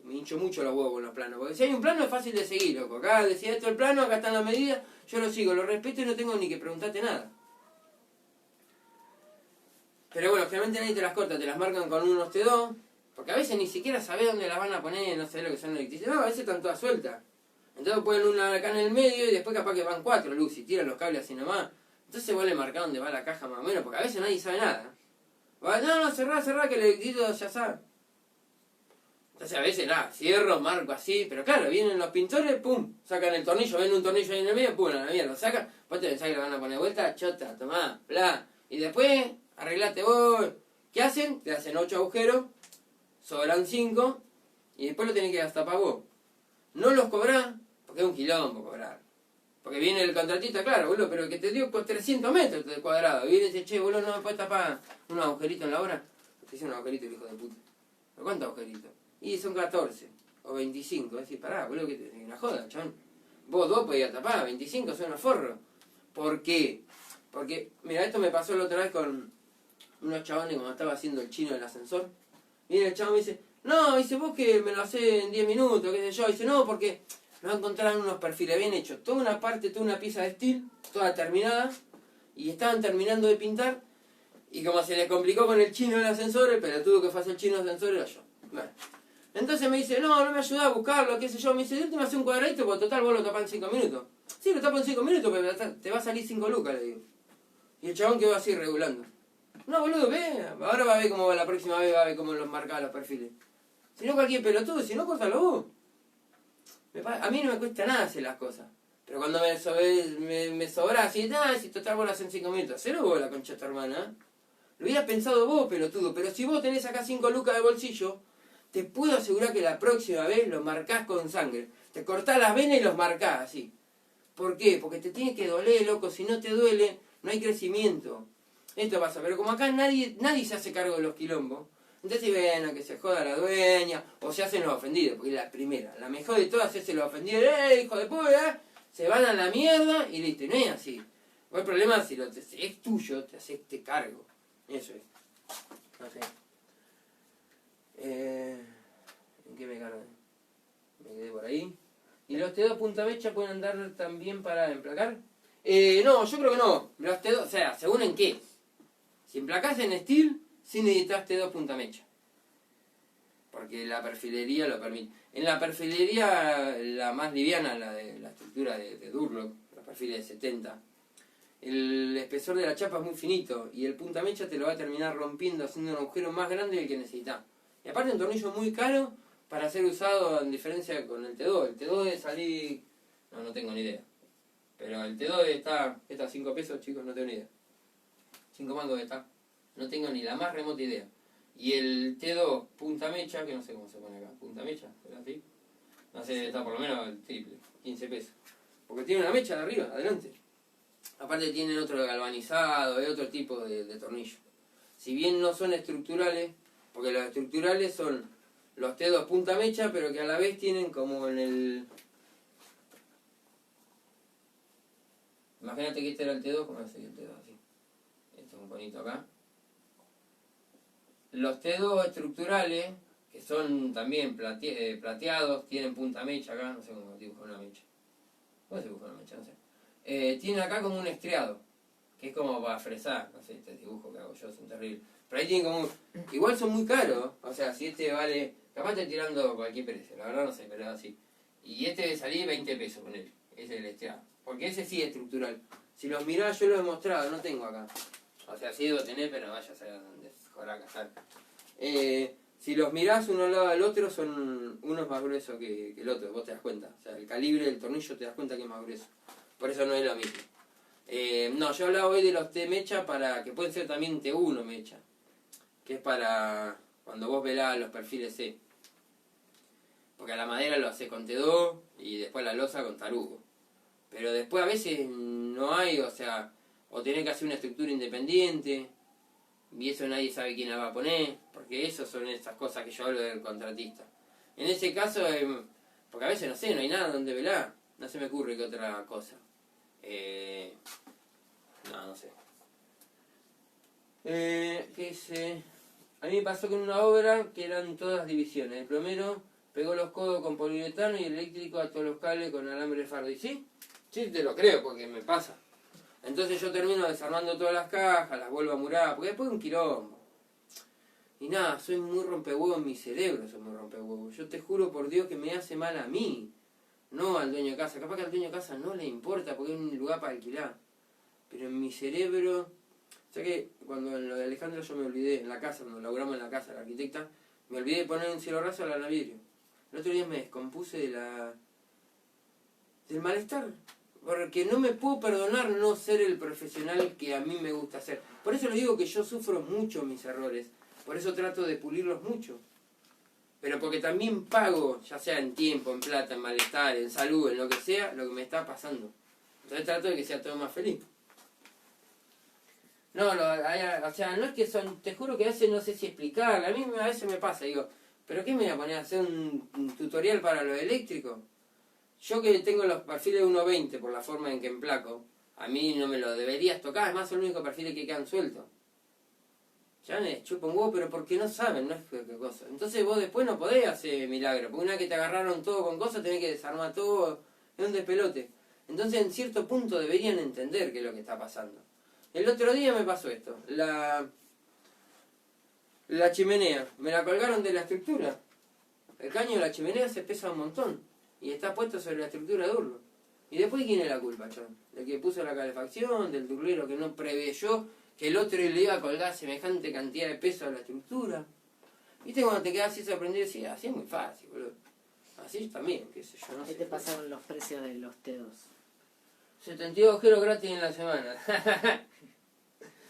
A: Me hincho mucho los huevos en los planos. Porque si hay un plano es fácil de seguir, loco. Acá decía esto el plano, acá están las medidas, yo lo sigo, lo respeto y no tengo ni que preguntarte nada. Pero bueno, generalmente nadie te las corta, te las marcan con unos T2, porque a veces ni siquiera sabés dónde las van a poner, no sabés lo que son electricidad. No, a veces están todas sueltas. Entonces ponen una acá en el medio y después capaz que van 4 luces y tiran los cables así nomás. Entonces vos le marcás dónde va la caja más o menos, porque a veces nadie sabe nada. No, cerrá, que el electricito ya sabe. Entonces a veces cierro, marco así, pero claro, vienen los pintores, pum, sacan el tornillo, ven un tornillo ahí en el medio, pum, a la mierda, lo sacan, vos te pensás que lo van a poner de vuelta, chota, tomá, bla, y después arreglate vos. ¿Qué hacen? Te hacen 8 agujeros, sobran 5, y después lo tenés que destapar vos. No los cobrás, porque es un quilombo cobrar. Porque viene el contratista, claro, boludo, pero que te dio 300 metros de cuadrado, y viene y dice, che, boludo, ¿no me puedes tapar un agujerito en la obra? Te hice un agujerito, el hijo de puta. ¿Pero cuántos agujeritos? Y son 14 o 25. Es decir, pará, boludo, que te una joda, chabón. Vos 2 podías tapar, 25 son unos forros. ¿Por qué? Porque, mira, esto me pasó la otra vez con unos chabones cuando estaba haciendo el chino del ascensor. Viene el chabón y me dice, no, dice, vos que me lo hacés en 10 minutos, qué sé yo. Dice, no, porque nos encontraron unos perfiles bien hechos. Toda una parte, toda una pieza de steel, toda terminada, y estaban terminando de pintar. Y como se les complicó con el chino del ascensor, el pelotudo que fue a hacer el chino del ascensor era yo. Bueno. Entonces me dice, no me ayudaba a buscarlo, qué sé yo. Me dice, de última hace un cuadradito, porque total vos lo tapás en 5 minutos. Sí, lo tapo en 5 minutos, pero te va a salir 5 lucas, le digo. Y el chabón quedó así regulando. No, boludo, ve, ahora va a ver cómo va la próxima vez, va a ver cómo los marcaba los perfiles. Si no cualquier pelotudo, si no, córtalo vos. A mí no me cuesta nada hacer las cosas. Pero cuando me sobra así, si total vos lo haces en 5 minutos, hacelo vos la concha de tu hermana. Lo hubieras pensado vos, pelotudo, pero si vos tenés acá 5 lucas de bolsillo, te puedo asegurar que la próxima vez lo marcás con sangre. Te cortás las venas y los marcás así. ¿Por qué? Porque te tiene que doler, loco. Si no te duele, no hay crecimiento. Esto pasa. Pero como acá nadie se hace cargo de los quilombos, entonces bueno, que se joda la dueña, o se hacen los ofendidos, porque es la primera. La mejor de todas es los ofendidos. Hijo de puta! Se van a la mierda y listo. Y no es así. El problema es si es tuyo, te haces cargo. Eso es. No sé. ¿En qué me cargan? Me quedé por ahí. ¿Y los T2 punta mecha pueden andar también para emplacar? No, yo creo que no. Los T2, o sea, según en qué. Si emplacás en steel, sí necesitas T2 punta mecha. Porque la perfilería lo permite. En la perfilería, la más liviana, la de la estructura de Durlock, la perfil de 70, el espesor de la chapa es muy finito y el punta mecha te lo va a terminar rompiendo, haciendo un agujero más grande del que necesitas. Y aparte un tornillo muy caro para ser usado en diferencia con el T2. El T2 debe salir... No tengo ni idea. Pero el T2 está a 5 pesos, chicos, no tengo ni idea. 5 mangos está. No tengo ni la más remota idea. Y el T2 punta mecha, que no sé cómo se pone acá, punta mecha, ¿será así? No sé, está por lo menos el triple, 15 pesos. porque tiene una mecha de arriba, adelante. Aparte tienen otro galvanizado, es otro tipo de tornillo. Si bien no son estructurales, porque los estructurales son los T2 punta mecha, pero que a la vez tienen como en el... Imagínate que este era el T2, ¿cómo sería el T2? Así. Este es un conito acá. Los T2 estructurales, que son también plateados, tienen punta mecha acá, no sé cómo dibujar una mecha. ¿Cómo se dibuja una mecha? No sé. Tienen acá como un estriado, que es como para fresar, no sé, este dibujo que hago yo, son terribles. Pero ahí tienen como... Igual son muy caros, o sea, si este vale... Capaz estoy tirando cualquier precio, la verdad no sé, pero así. Y este debe salir 20 pesos con él, ese es el estriado. Porque ese sí es estructural. Si los mirás, yo lo he mostrado, no tengo acá. O sea, sí debo tener, pero vaya a saber dónde joraca sale. Si los mirás uno al lado del otro, son uno es más grueso que el otro, vos te das cuenta. O sea, el calibre del tornillo te das cuenta que es más grueso. Por eso no es lo mismo. No, yo hablaba hoy de los T mecha para que pueden ser también T1 mecha. Que es para cuando vos velás los perfiles C. Porque a la madera lo hace con T2 y después la losa con tarugo. Pero después a veces no hay, o sea, o tenés que hacer una estructura independiente. Y eso nadie sabe quién la va a poner, porque eso son esas cosas que yo hablo del contratista. En ese caso, porque a veces no sé, no hay nada donde velar, no se me ocurre que otra cosa. No sé. ¿Qué sé? A mí me pasó con una obra que eran todas divisiones. El plomero pegó los codos con poliuretano y el eléctrico ató los cables con alambre fardo. ¿Y sí? Sí, te lo creo, porque me pasa. Entonces yo termino desarmando todas las cajas, las vuelvo a murar, porque después es un quilombo. Y nada, soy muy rompehuevo en mi cerebro, soy muy rompehuevo. Yo te juro por Dios que me hace mal a mí, no al dueño de casa. Capaz que al dueño de casa no le importa porque es un lugar para alquilar. Pero en mi cerebro... O sea que cuando en lo de Alejandro yo me olvidé, en la casa, cuando laburamos en la casa, la arquitecta, me olvidé de poner un cielo raso a la vidrio. El otro día me descompuse del malestar. Porque no me puedo perdonar no ser el profesional que a mí me gusta ser. Por eso les digo que yo sufro mucho mis errores. Por eso trato de pulirlos mucho. Pero porque también pago, ya sea en tiempo, en plata, en malestar, en salud, en lo que sea, lo que me está pasando. Entonces trato de que sea todo más feliz. No, o sea, no es que son... Te juro que a veces no sé si explicar. A mí a veces me pasa, digo, ¿pero qué me voy a poner a hacer un tutorial para lo eléctrico? Yo que tengo los perfiles 1.20 por la forma en que emplaco, a mí no me lo deberías tocar, además son los únicos perfiles que quedan sueltos. Ya me chupa un huevo, pero porque no saben, no es qué cosa. Entonces vos después no podés hacer milagro, porque una vez que te agarraron todo con cosas, tenés que desarmar todo, es un despelote. Entonces en cierto punto deberían entender qué es lo que está pasando. El otro día me pasó esto, la chimenea, me la colgaron de la estructura. El caño de la chimenea se pesa un montón. Y está puesto sobre la estructura de urlo. ¿Y después quién es la culpa, John? ¿Del que puso la calefacción? ¿Del turlero que no preveyó que el otro le iba a colgar semejante cantidad de peso a la estructura? ¿Viste cuando te quedas así sorprendido? Sí, así es muy fácil, boludo. Así también, qué sé yo, no sé.
B: Ahí te pasaron los precios de los T2.
A: 72 agujeros gratis en la semana.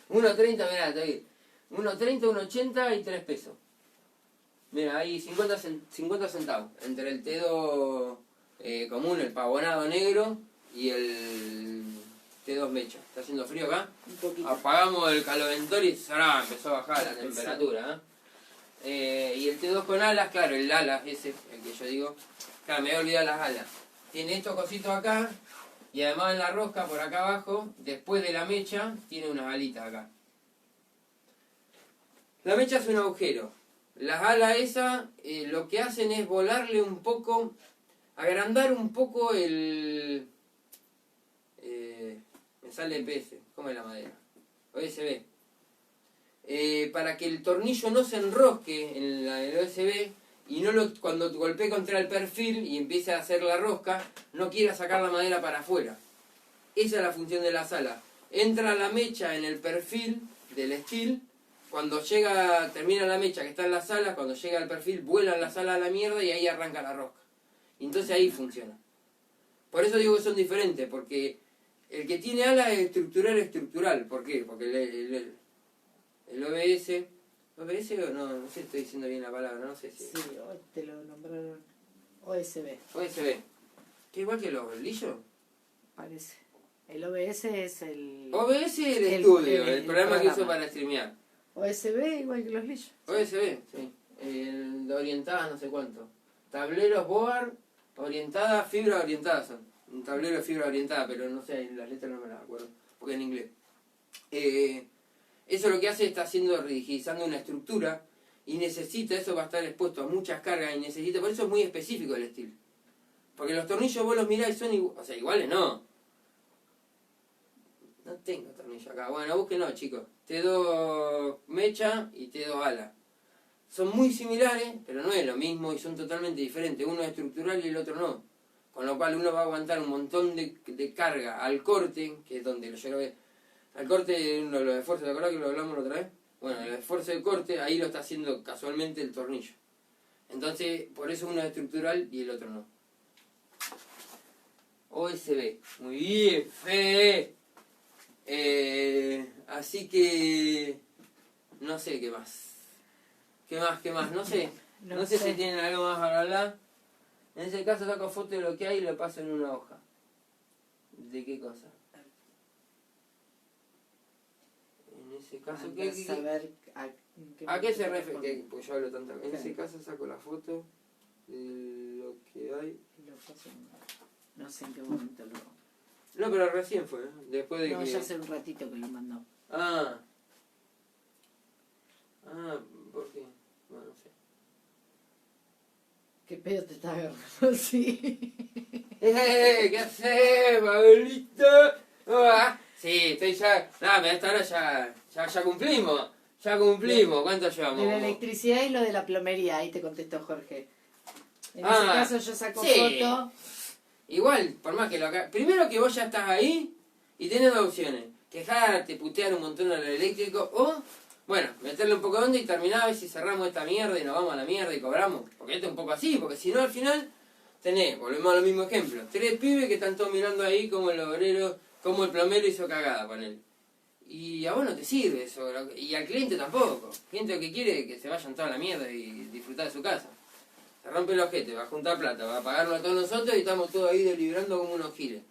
A: 1.30, mirá, te vi. 1.30, 1.80 y 3 pesos. Mira, hay 50 centavos entre el T2 común, el pavonado negro, y el T2 mecha. ¿Está haciendo frío acá?
B: Un poquito.
A: Apagamos el caloventor y empezó a bajar la temperatura. Y el T2 con alas, claro, el ala ese, el que yo digo, claro, me había olvidado las alas. Tiene estos cositos acá, y además en la rosca por acá abajo, después de la mecha, tiene unas alitas acá. La mecha es un agujero. Las alas esas lo que hacen es volarle un poco, agrandar un poco el... me sale el PS, ¿cómo es la madera? OSB. Para que el tornillo no se enrosque en el OSB y no cuando golpee contra el perfil y empiece a hacer la rosca, no quiera sacar la madera para afuera. Esa es la función de las alas. Entra la mecha en el perfil del steel. Cuando termina la mecha que está en las alas, cuando llega al perfil, vuelan las alas a la mierda y ahí arranca la rosca. Y entonces ahí funciona. Por eso digo que son diferentes, porque el que tiene alas es estructural. ¿Por qué? Porque el OBS... ¿OBS o no sé si estoy diciendo bien la palabra, no sé si...
B: Sí, hoy te lo nombraron OSB.
A: OSB. ¿Que igual que los lillos?
B: parece. El OBS es el...
A: OBS es el estudio, el programa que uso
B: programa.
A: para streamear.
B: OSB igual que los lillos.
A: OSB, sí. El de orientadas no sé cuánto. Tableros board, orientadas, fibra orientada son. Un tablero de fibra orientada, pero no sé, las letras no me las acuerdo, porque en inglés. Eso lo que hace está haciendo, rigidizando una estructura y necesita, eso va a estar expuesto a muchas cargas y necesita, por eso es muy específico el estilo. Porque los tornillos vos los mirás y son iguales, o sea, iguales no. No tengo tornillo acá. Bueno, búsquenlo, chicos. T2 mecha y T2 ala. Son muy similares, pero no es lo mismo y son totalmente diferentes. Uno es estructural y el otro no. Con lo cual uno va a aguantar un montón de carga al corte, que es donde yo lo veo. Al corte, uno de los esfuerzos, ¿te acordás que lo hablamos la otra vez? Bueno, el esfuerzo de corte, ahí lo está haciendo casualmente el tornillo. Entonces, por eso uno es estructural y el otro no. OSB. Muy bien, Fe. Así que... No sé qué más. ¿Qué más? No sé. No sé si tienen algo más para hablar. En ese caso saco foto de lo que hay y lo paso en una hoja. ¿De qué cosa? En ese caso, ¿a qué se refiere? Pues yo hablo tanto. En ese caso saco la foto de lo que hay.
B: No sé en qué momento lo...
A: No, pero recién fue, ¿eh? Después de
B: no,
A: que...
B: ya hace un ratito que lo mandó.
A: Ah, ¿por qué? Bueno, no sé.
B: ¿Qué pedo te está agarrando así?
A: ¿Qué haces, Pablito? Sí, estoy ya... Nada, pero hasta ahora ya cumplimos. Ya cumplimos. ¿Cuánto llevamos?
B: De la electricidad y lo de la plomería, ahí te contestó Jorge. En ese caso yo saco foto.
A: Igual, por más que lo haga... Primero que vos ya estás ahí y tenés dos opciones. Quejarte, putear un montón al eléctrico o... Bueno, meterle un poco de onda y terminar a ver si cerramos esta mierda y nos vamos a la mierda y cobramos. Porque esto es un poco así, porque si no al final tenés, volvemos a los mismos ejemplos, 3 pibes que están todos mirando ahí como el obrero, como el plomero hizo cagada con él. Y a vos no te sirve eso, y al cliente tampoco. El cliente lo que quiere es que se vayan toda la mierda y disfrutar de su casa. Se rompe el ojete, va a juntar plata, va a pagarlo a todos nosotros y estamos todos ahí deliberando como unos giles.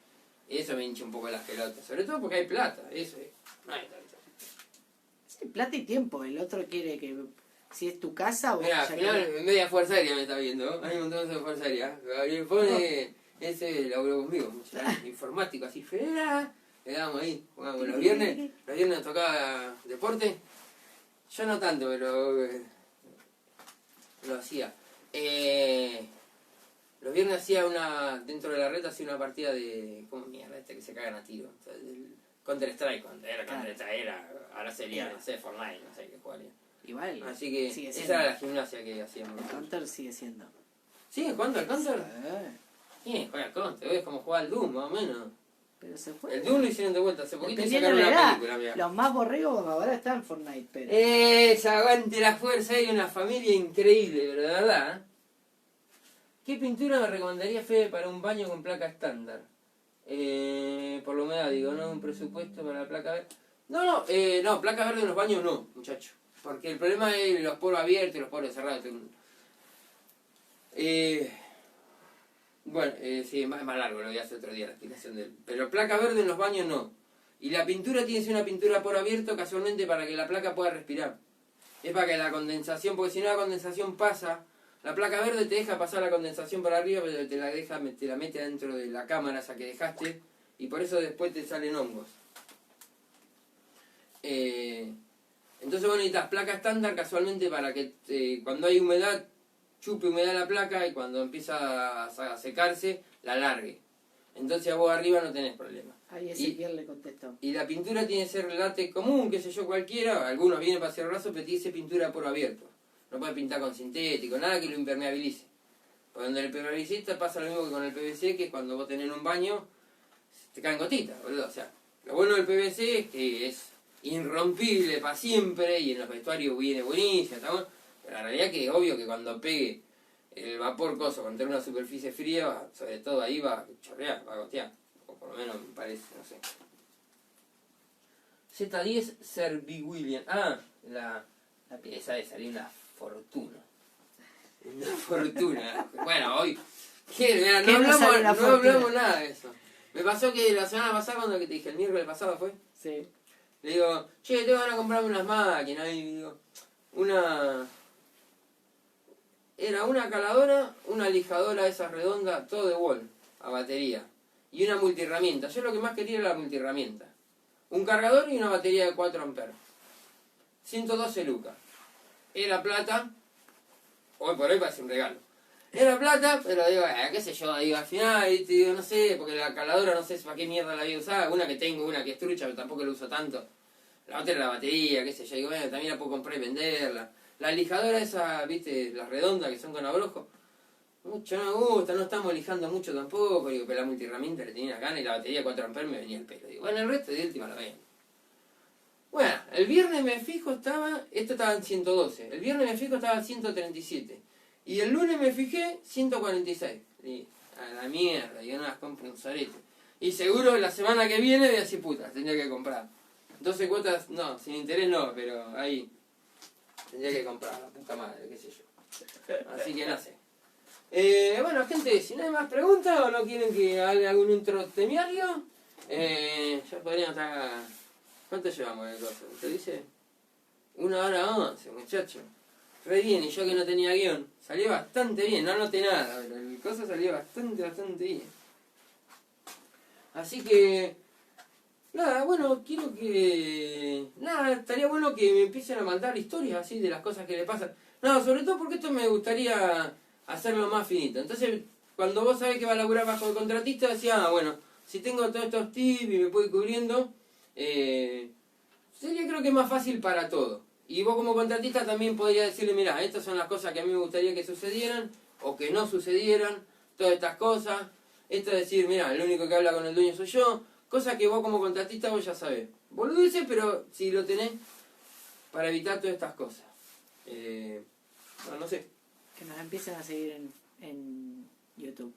A: Eso me hincha un poco las pelotas, sobre todo porque hay plata, eso es, no hay tanto.
B: Sí, plata y tiempo, el otro quiere que... Si es tu casa o...
A: Mira, al final media Fuerza Aérea me está viendo, hay un montón de Fuerza Aérea. Gabriel pone, ese laburó conmigo, informático así, federal. Le damos ahí, jugamos los viernes nos tocaba deporte. Yo no tanto, pero lo hacía. Los viernes hacía dentro de la red hacía una partida de, ¿cómo mierda este que se cagan a tiro? O sea, Counter Strike, cuando era Counter Strike, ahora sería, no sé, Fortnite, no sé qué jugaría.
B: Igual.
A: Así que
B: sigue
A: esa
B: siendo.
A: era la gimnasia que hacíamos.
B: El Counter sigue siendo.
A: ¿Siguen jugando al Counter?
B: Sí.
A: ¿Quién juega al Counter? Es como jugar al Doom, más o menos.
B: Pero se fue.
A: El Doom lo hicieron de vuelta hace poquito y
B: Dependiendo
A: sacaron
B: de la
A: una
B: edad,
A: película, mira.
B: los más borregos ahora están en Fortnite, pero...
A: Aguante la fuerza, hay una familia increíble, pero de verdad. ¿Eh? ¿Qué pintura me recomendaría, Fede, para un baño con placa estándar? Por la humedad, digo, ¿no? Un presupuesto para la placa verde. No, placa verde en los baños no, muchacho. Porque el problema es los poros abiertos y los poros cerrados. Bueno, sí, es más largo, lo voy a hacer otro día la explicación de él. Pero placa verde en los baños no. Y la pintura tiene que ser una pintura por abierto casualmente para que la placa pueda respirar. Es para que la condensación, porque si no la condensación pasa, la placa verde te deja pasar la condensación para arriba, pero te la mete adentro de la cámara esa que dejaste, y por eso después te salen hongos. Entonces vos necesitas placa estándar casualmente para que cuando hay humedad, chupe humedad la placa y cuando empieza a secarse, la largue. Entonces a vos arriba no tenés problema.
B: Ahí Ezequiel le contestó.
A: Y la pintura tiene que ser látex común, qué sé yo, cualquiera. Algunos vienen para hacer raso, pero tiene que ser pintura por abierto. No puedes pintar con sintético, nada que lo impermeabilice. Porque donde el impermeabilicista pasa lo mismo que con el PVC, que cuando vos tenés un baño, te caen gotitas, boludo. O sea, lo bueno del PVC es que es irrompible para siempre y en los vestuarios viene buenísimo, ¿está bueno? Pero la realidad es que es obvio que cuando pegue el vapor coso contra una superficie fría, sobre todo ahí va a chorrear, va a gotear. O por lo menos me parece, no sé. Z10 Servi William. Esa de salir una fortuna. Una fortuna. Bueno, hoy... No hablamos nada de eso. Me pasó que la semana pasada, cuando que te dije, el miércoles pasado fue,
B: Sí.
A: le digo, che, te van a comprarme unas máquinas, y digo, era una caladora, una lijadora esa redonda, todo de wall, a batería, y una multiherramienta. Yo lo que más quería era la multiherramienta. Un cargador y una batería de 4 amperes. 112 lucas. Era plata, hoy por hoy parece un regalo. Era plata, pero digo, qué sé yo, digo, al final, digo, no sé, porque la caladora no sé para qué mierda la voy a usar, una que tengo, una que es trucha, pero tampoco la uso tanto. La otra era la batería, qué sé yo, digo, bueno, también la puedo comprar y venderla. La lijadora esa, viste, las redondas que son con abrojo, mucho no me gusta, no estamos lijando mucho tampoco, digo, pero la multiherramienta le tenía ganas y la batería de 4 amperes me venía el pelo. Digo, bueno, el resto de última la vendo. Bueno, el viernes me fijo esto estaba en 112, el viernes me fijo estaba en 137. Y el lunes me fijé 146. Y a la mierda, yo no las compro un sorete. Y seguro la semana que viene voy a decir, puta, tendría que comprar. 12 cuotas, no, sin interés no, pero ahí tendría que comprar, la puta madre, qué sé yo. Así que no sé. Bueno, gente, si no hay más preguntas o no quieren que haga algún intro temiario, ya podríamos estar... ¿Cuánto llevamos de cosas? ¿Te dice? 1:11, muchacho. Re bien, y yo que no tenía guión. Salió bastante bien, no anoté nada, pero el cosa salió bastante bien. Así que... Nada, bueno, quiero que... Nada, estaría bueno que me empiecen a mandar historias así de las cosas que le pasan. No, sobre todo porque esto me gustaría hacerlo más finito. Entonces, cuando vos sabés que va a laburar bajo el contratista, decía, bueno, si tengo todos estos tips y me puedo ir cubriendo, sería creo que más fácil para todo. Y vos como contratista también podrías decirle, mirá, estas son las cosas que a mí me gustaría que sucedieran, o que no sucedieran, todas estas cosas. Esto es decir, mirá, el único que habla con el dueño soy yo. Cosa que vos como contratista vos ya sabés. Boludeces, pero si lo tenés para evitar todas estas cosas. No sé.
B: Que nos empiecen a seguir en YouTube.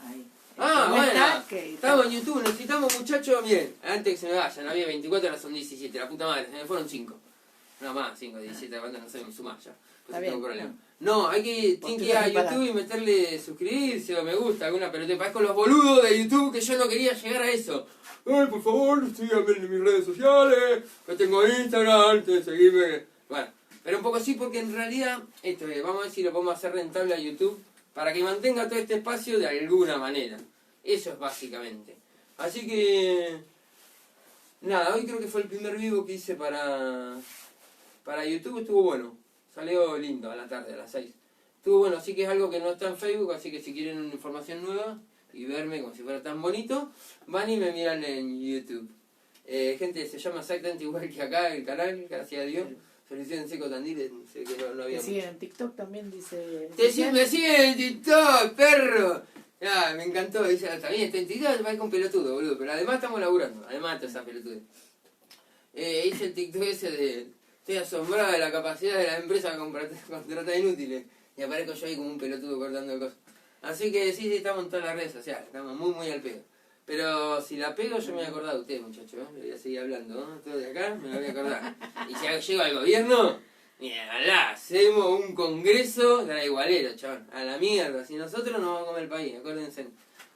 B: Ahí.
A: Bueno, estamos en YouTube, necesitamos muchachos, miren, antes que se me vayan, había 24, ahora son 17, la puta madre, se me fueron 5. No más, 5, 17, ¿cuántas? No sé, sumar ya. Pues tengo problema. No, tienen que ir a YouTube y meterle suscribirse o me gusta, alguna pelota. Parezco los boludos de YouTube que yo no quería llegar a eso. Ay, por favor, síganme en mis redes sociales, que tengo Instagram, antes de seguirme. Bueno, pero un poco sí, porque en realidad, vamos a ver si lo podemos hacer rentable a YouTube para que mantenga todo este espacio de alguna manera. Eso es básicamente. Así que... Nada, hoy creo que fue el primer vivo que hice para YouTube, estuvo bueno. Salió lindo a la tarde, a las 6. Estuvo bueno, sí que es algo que no está en Facebook, así que si quieren una información nueva y verme como si fuera tan bonito, van y me miran en YouTube. Gente, se llama exactamente igual que acá el canal, gracias a Dios. Solución en Seco Tandil, sé que no había
B: mucho. En TikTok también dice...
A: Me siguen en TikTok, perro. Ah, me encantó, dice, está bien, está en TikTok, va con pelotudo, boludo, pero además estamos laburando, además de toda esa pelotude. Hice el TikTok ese de... Estoy asombrado de la capacidad de la empresa de contratar inútiles. Y aparezco yo ahí como un pelotudo cortando cosas. Así que sí, estamos en todas las redes sociales, estamos muy al pedo. Pero si la pego yo me voy a acordar de ustedes, muchachos, le voy a seguir hablando, ¿no? Todo de acá me lo voy a acordar. Y si llego al gobierno, mira, hacemos un congreso de la igualera, chaval. A la mierda, si nosotros nos vamos a comer el país, acuérdense.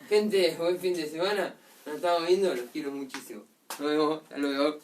A: Gente, buen fin de semana, nos estamos viendo, los quiero muchísimo. Nos vemos, hasta luego.